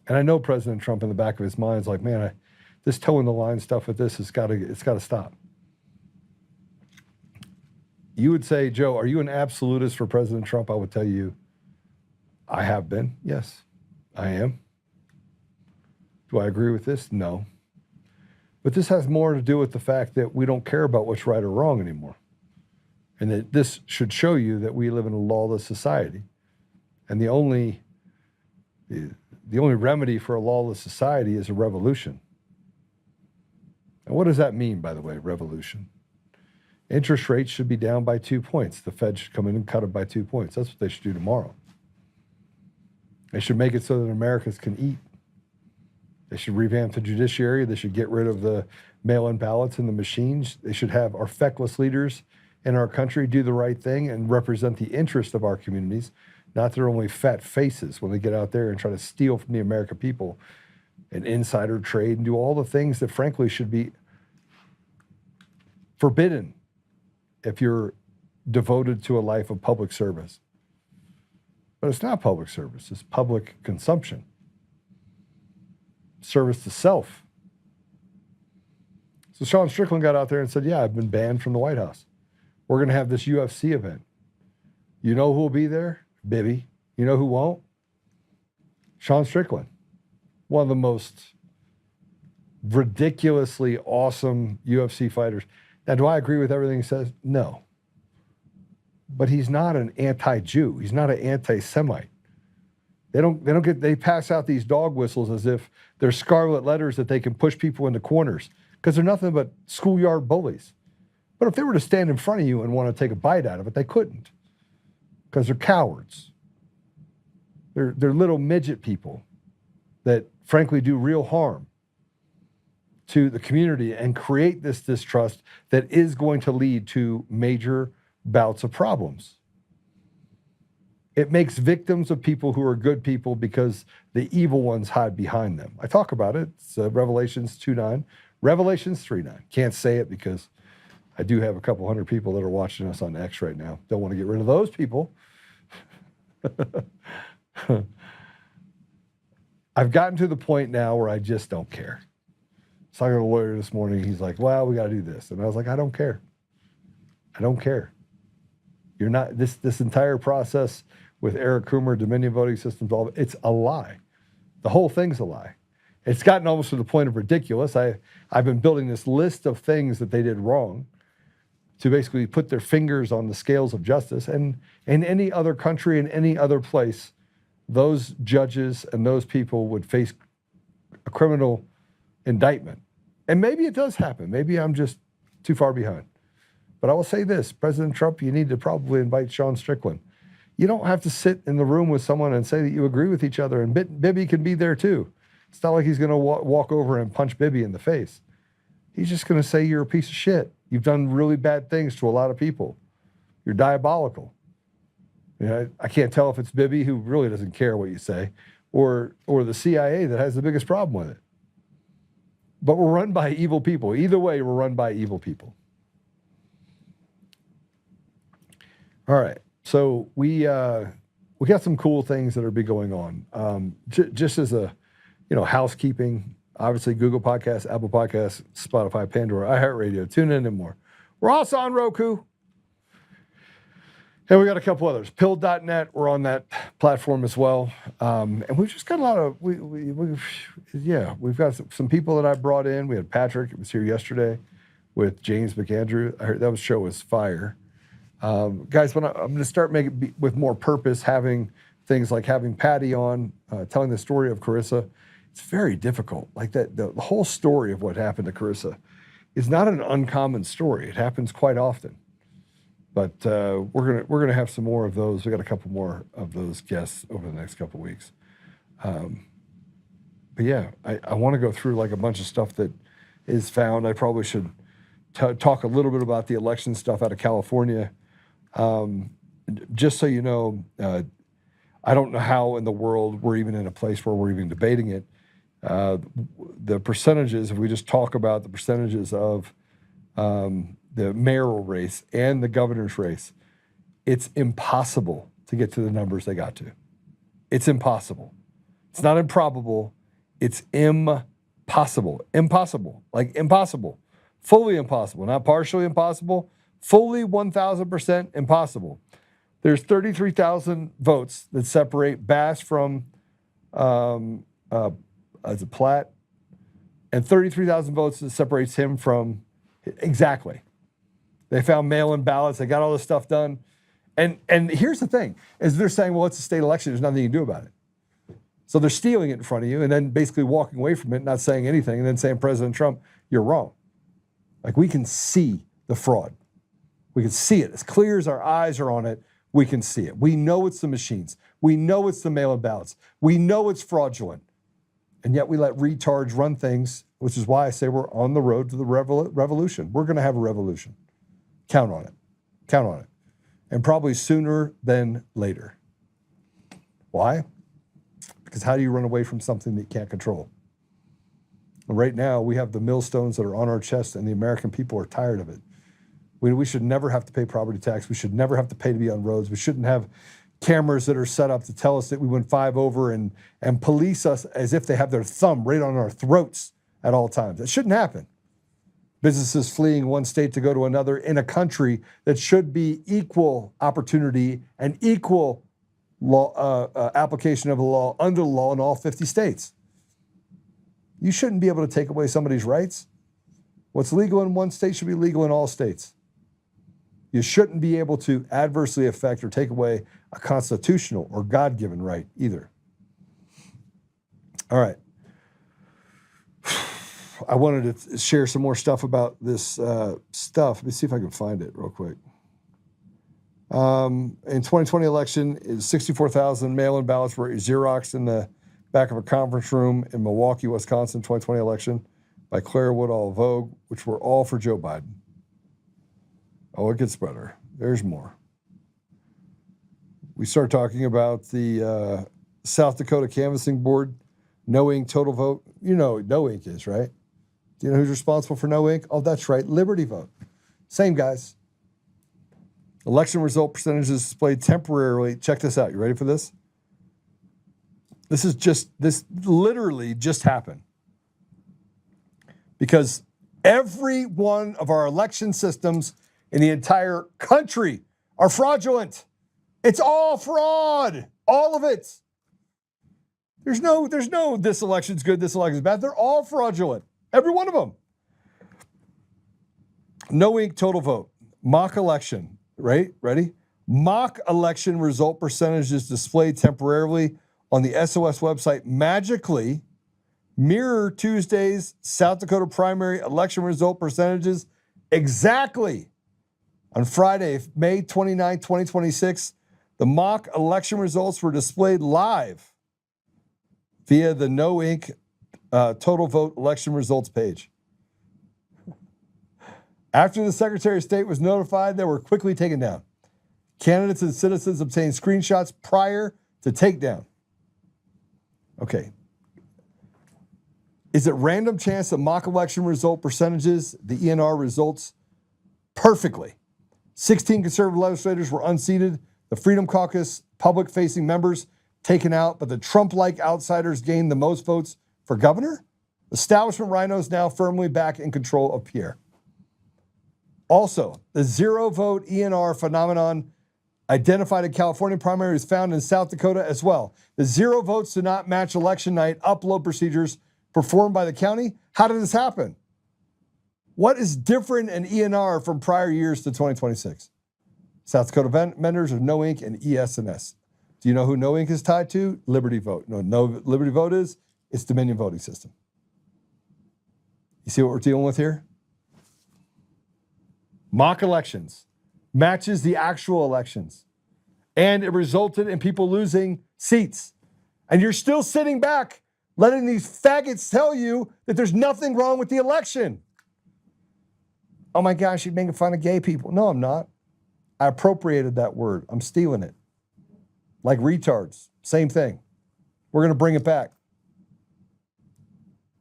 And I know President Trump in the back of his mind is like, man, this toeing the line stuff with this it's got to stop. You would say, Joe, are you an absolutist for President Trump? I would tell you, I have been. Yes, I am. Do I agree with this? No. But this has more to do with the fact that we don't care about what's right or wrong anymore. And that this should show you that we live in a lawless society. And the only remedy for a lawless society is a revolution. And what does that mean, by the way, revolution? Interest rates should be down by 2 points. The Fed should come in and cut it by 2 points. That's what they should do tomorrow. They should make it so that Americans can eat. They should revamp the judiciary. They should get rid of the mail-in ballots and the machines. They should have our feckless leaders in our country do the right thing and represent the interest of our communities, not their only fat faces when they get out there and try to steal from the American people and insider trade and do all the things that frankly should be forbidden if you're devoted to a life of public service. But it's not public service, it's public consumption. Service to self. So Sean Strickland got out there and said, yeah, I've been banned from the White House. We're going to have this UFC event. You know who will be there? Bibby. You know who won't? Sean Strickland. One of the most ridiculously awesome UFC fighters. Now, do I agree with everything he says? No. But he's not an anti-Jew. He's not an anti-Semite. They pass out these dog whistles as if they're scarlet letters that they can push people into corners because they're nothing but schoolyard bullies. But if they were to stand in front of you and want to take a bite out of it, they couldn't because they're cowards. They're little midget people that frankly do real harm to the community and create this distrust that is going to lead to major bouts of problems. It makes victims of people who are good people because the evil ones hide behind them. I talk about it. It's Revelations 2:9, Revelations 3:9. Can't say it because I do have a couple hundred people that are watching us on X right now. Don't want to get rid of those people. I've gotten to the point now where I just don't care. I was talking to a lawyer this morning. He's like, well, we got to do this. And I was like, I don't care. I don't care. You're not, this entire process with Eric Coomer, Dominion voting systems, it's a lie. The whole thing's a lie. It's gotten almost to the point of ridiculous. I've been building this list of things that they did wrong to basically put their fingers on the scales of justice. And in any other country, in any other place, those judges and those people would face a criminal indictment. And maybe it does happen. Maybe I'm just too far behind. But I will say this, President Trump, you need to probably invite Sean Strickland. You don't have to sit in the room with someone and say that you agree with each other, and Bibby can be there too. It's not like he's going to walk over and punch Bibby in the face. He's just going to say you're a piece of shit. You've done really bad things to a lot of people. You're diabolical. You know, I can't tell if it's Bibby, who really doesn't care what you say, or the CIA that has the biggest problem with it. But we're run by evil people. Either way, we're run by evil people. All right, so we got some cool things that are going on. Just as a, housekeeping, obviously Google Podcasts, Apple Podcasts, Spotify, Pandora, iHeartRadio, TuneIn, and more. We're also on Roku. And we got a couple others. Pill.net, we're on that platform as well. And we've just got a lot of, we've got some people that I brought in. We had Patrick, it was here yesterday with James McAndrew. I heard that show was fire. Guys, I'm going to start making with more purpose, having things like having Patti on, telling the story of Carissa. It's very difficult. Like that, the whole story of what happened to Carissa is not an uncommon story. It happens quite often. But we're gonna have some more of those. We got a couple more of those guests over the next couple of weeks. But yeah, I want to go through like a bunch of stuff that is found. I probably should talk a little bit about the election stuff out of California. Just so you know, I don't know how in the world we're even in a place where we're even debating it. The percentages, if we just talk about the percentages of the mayoral race and the governor's race, it's impossible to get to the numbers they got to. It's impossible. It's not improbable. It's impossible. Impossible. Like impossible. Fully impossible. Not partially impossible. Fully 1,000% impossible. There's 33,000 votes that separate Bass from as a Platt, and 33,000 votes that separates him from exactly. They found mail-in ballots. They got all this stuff done. And here's the thing, is they're saying, well, it's a state election. There's nothing you can do about it. So they're stealing it in front of you and then basically walking away from it, not saying anything, and then saying, President Trump, you're wrong. Like, we can see the fraud. We can see it. As clear as our eyes are on it, we can see it. We know it's the machines. We know it's the mail-in ballots. We know it's fraudulent. And yet we let retards run things, which is why I say we're on the road to the revolution. We're going to have a revolution. Count on it. Count on it. And probably sooner than later. Why? Because how do you run away from something that you can't control? And right now, we have the millstones that are on our chest, and the American people are tired of it. We should never have to pay property tax. We should never have to pay to be on roads. We shouldn't have cameras that are set up to tell us that we went 5 over and police us as if they have their thumb right on our throats at all times. That shouldn't happen. businesses fleeing one state to go to another in a country that should be equal opportunity and equal law, application of the law under the law in all 50 states. You shouldn't be able to take away somebody's rights. What's legal in one state should be legal in all states. You shouldn't be able to adversely affect or take away a constitutional or God-given right either. All right. I wanted to share some more stuff about this stuff. Let me see if I can find it real quick. In 2020 election, 64,000 mail-in ballots were Xeroxed in the back of a conference room in Milwaukee, Wisconsin, 2020 election by Claire Woodall Vogue, which were all for Joe Biden. Oh, it gets better. There's more. We start talking about the South Dakota Canvassing Board, No Ink total vote. You know what No Ink is, right? Do you know who's responsible for No Ink? Oh, that's right, Liberty Vote. Same guys. Election result percentages displayed temporarily. Check this out. You ready for this? This literally just happened. Because every one of our election systems in the entire country are fraudulent. It's all fraud. All of it. There's no this election's good, this election's bad. They're all fraudulent. Every one of them. No Ink total vote. Mock election. Right? Ready? Mock election result percentages displayed temporarily on the SOS website magically mirror Tuesday's South Dakota primary election result percentages exactly. On Friday, May 29, 2026, the mock election results were displayed live via the No Ink total vote election results page. After the Secretary of State was notified, they were quickly taken down. Candidates and citizens obtained screenshots prior to takedown. Okay. Is it random chance that mock election result percentages, the ENR results perfectly? 16 conservative legislators were unseated. The Freedom Caucus public-facing members taken out, but the Trump-like outsiders gained the most votes for governor? Establishment rhinos now firmly back in control of Pierre. Also, the zero-vote ENR phenomenon identified in California primary is found in South Dakota as well. The zero votes do not match election night upload procedures performed by the county. How did this happen? What is different in ENR from prior years to 2026? South Dakota vendors of No Ink and ES&S. Do you know who No Ink is tied to? Liberty Vote. No, Liberty Vote is? It's Dominion voting system. You see what we're dealing with here? Mock elections matches the actual elections. And it resulted in people losing seats. And you're still sitting back letting these faggots tell you that there's nothing wrong with the election. Oh my gosh, you're making fun of gay people. No, I'm not. I appropriated that word. I'm stealing it. Like retards. Same thing. We're going to bring it back.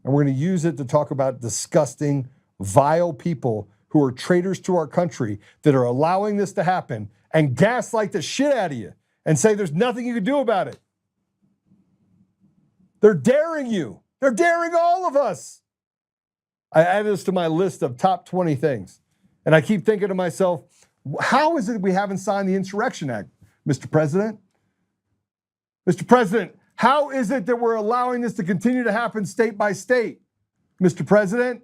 And we're going to use it to talk about disgusting, vile people who are traitors to our country that are allowing this to happen and gaslight the shit out of you and say there's nothing you can do about it. They're daring you. They're daring all of us. I added this to my list of top 20 things. And I keep thinking to myself, how is it we haven't signed the Insurrection Act, Mr. President? Mr. President, how is it that we're allowing this to continue to happen state by state, Mr. President?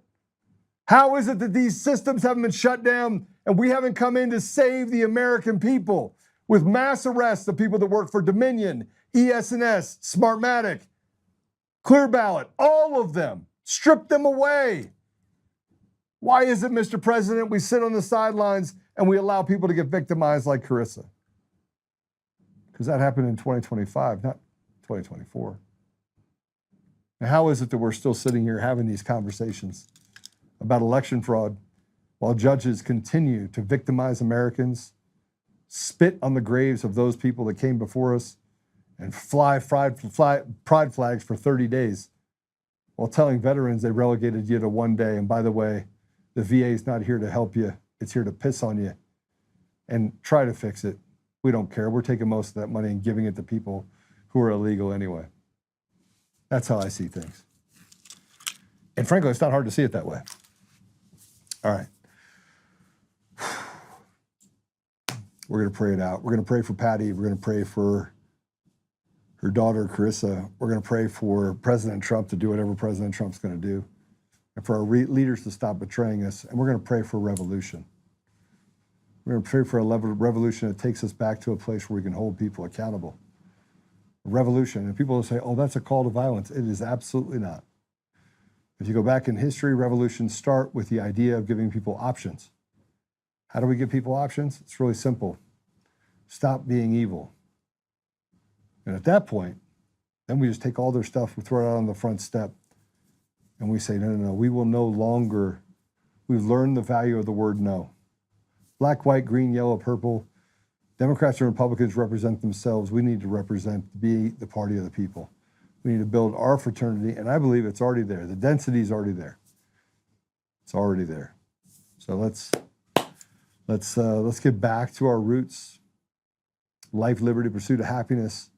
How is it that these systems haven't been shut down and we haven't come in to save the American people with mass arrests of people that work for Dominion, ES&S, Smartmatic, Clear Ballot, all of them, strip them away? Why is it, Mr. President, we sit on the sidelines and we allow people to get victimized like Carissa? Because that happened in 2025, not 2024. And how is it that we're still sitting here having these conversations about election fraud while judges continue to victimize Americans, spit on the graves of those people that came before us, and fly pride flags for 30 days while telling veterans they relegated you to one day. And by the way, the VA is not here to help you. It's here to piss on you and try to fix it. We don't care. We're taking most of that money and giving it to people who are illegal anyway. That's how I see things. And frankly, it's not hard to see it that way. All right. We're going to pray it out. We're going to pray for Patti. We're going to pray for her daughter, Carissa. We're going to pray for President Trump to do whatever President Trump's going to do, and for our leaders to stop betraying us. And we're going to pray for revolution. We're going to pray for a revolution that takes us back to a place where we can hold people accountable. A revolution. And people will say, oh, that's a call to violence. It is absolutely not. If you go back in history, revolutions start with the idea of giving people options. How do we give people options? It's really simple. Stop being evil. And at that point, then we just take all their stuff, we throw it out on the front step, and we say, no, we will no longer, we've learned the value of the word no. Black, white, green, yellow, purple, Democrats and Republicans represent themselves. We need to be the party of the people. We need to build our fraternity, and I believe it's already there. The density is already there. It's already there. So let's get back to our roots. Life, liberty, pursuit of happiness.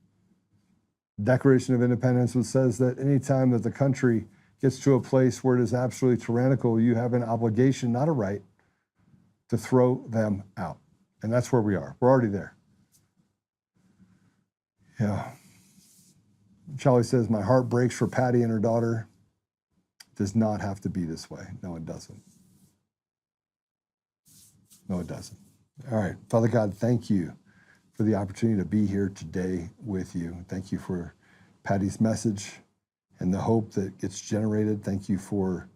Declaration of Independence, which says that anytime that the country gets to a place where it is absolutely tyrannical, you have an obligation, not a right, to throw them out. And that's where we are. We're already there. Yeah. Charlie says, my heart breaks for Patti and her daughter. It does not have to be this way. No, it doesn't. No, it doesn't. All right. Father God, thank you for the opportunity to be here today with you. Thank you for Patti's message and the hope that gets generated. Thank you for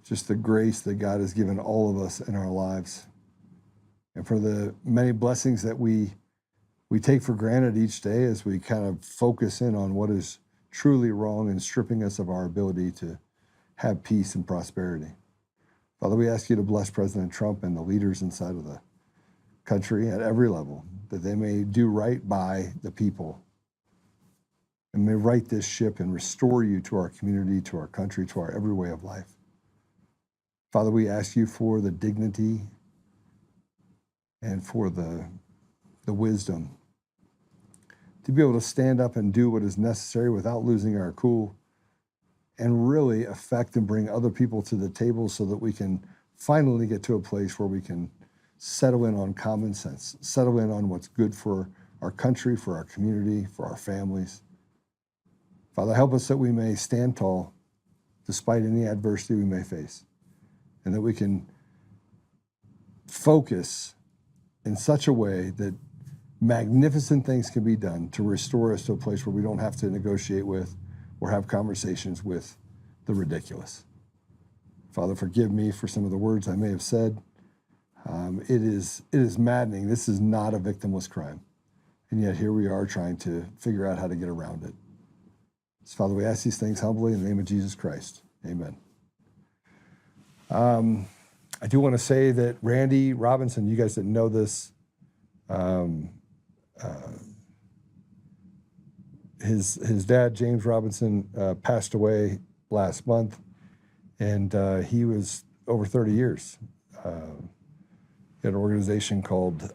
just the grace that God has given all of us in our lives, and for the many blessings that we take for granted each day as we kind of focus in on what is truly wrong and stripping us of our ability to have peace and prosperity. Father, we ask you to bless President Trump and the leaders inside of the country at every level, that they may do right by the people and may right this ship and restore you to our community, to our country, to our every way of life. Father, we ask you for the dignity and for the wisdom to be able to stand up and do what is necessary without losing our cool, and really affect and bring other people to the table so that we can finally get to a place where we can settle in on common sense, settle in on what's good for our country, for our community, for our families. Father, help us that we may stand tall despite any adversity we may face, and that we can focus in such a way that magnificent things can be done to restore us to a place where we don't have to negotiate with or have conversations with the ridiculous. Father, forgive me for some of the words I may have said. It is maddening. This is not a victimless crime. And yet here we are trying to figure out how to get around it. So Father, we ask these things humbly in the name of Jesus Christ. Amen. I do want to say that Randy Robinson, you guys didn't know this, his dad, James Robinson, passed away last month, and he was over 30 years. He had an organization called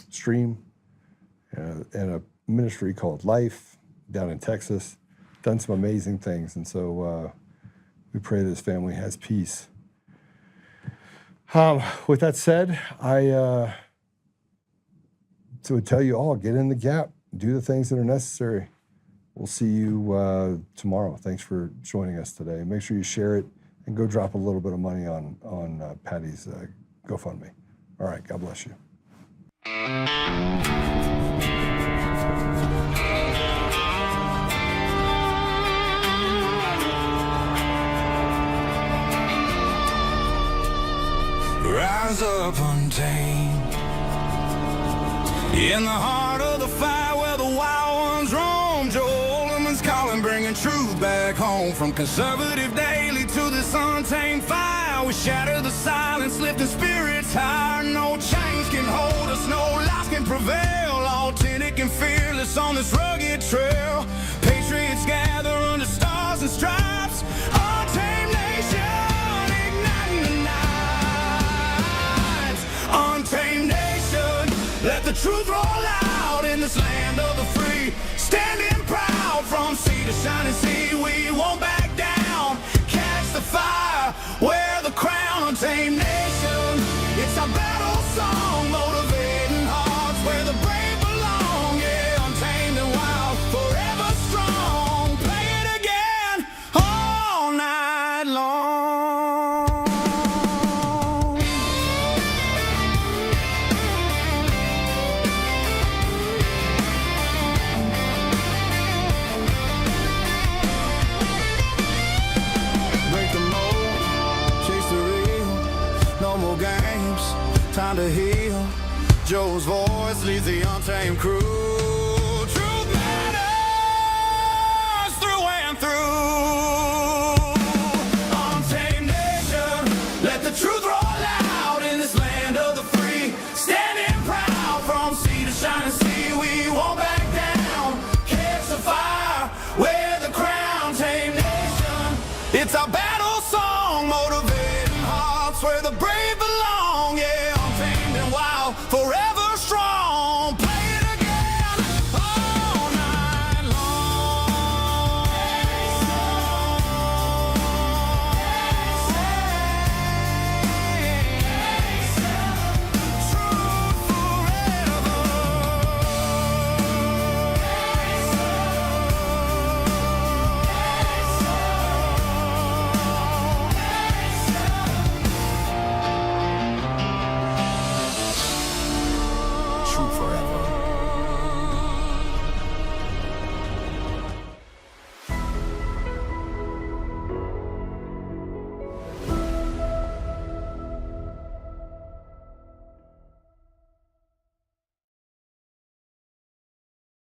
Stream and a ministry called Life down in Texas, done some amazing things, and so we pray that his family has peace. With that said, I would tell you all, get in the gap, do the things that are necessary. We'll see you tomorrow. Thanks for joining us today. Make sure you share it and go drop a little bit of money on Patti's GoFundMe. All right, God bless you. Rise up untamed, in the heart of the fire where the wild ones roam. Joe Oltmann's calling, bringing truth back home. From conservative daily to this untamed fire, we shatter the silence, lifting spirits high. No chains can hold us, no lies can prevail. Authentic and fearless on this rugged trail. Patriots gather under stars and stripes. Untamed nation, igniting the night. Untamed nation, let the truth roll out in this land of the free. Standing proud from sea to shining sea, we won't back down. Catch the fire, wear the crown. Untamed nation, it's our battle song, motivating hearts where the brave belong. Yeah, untamed and wild, forever strong. Play it again all night long. Break the mold, chase the real, no more games, time to heal. Joe's voice leads the untamed crew. Truth matters through and through. Untamed nation, let the truth roll out in this land of the free. Standing proud from sea to shining sea, we won't back down. Catch the fire, wear the crown. Tame nation, it's our battle song, motivating hearts where the brave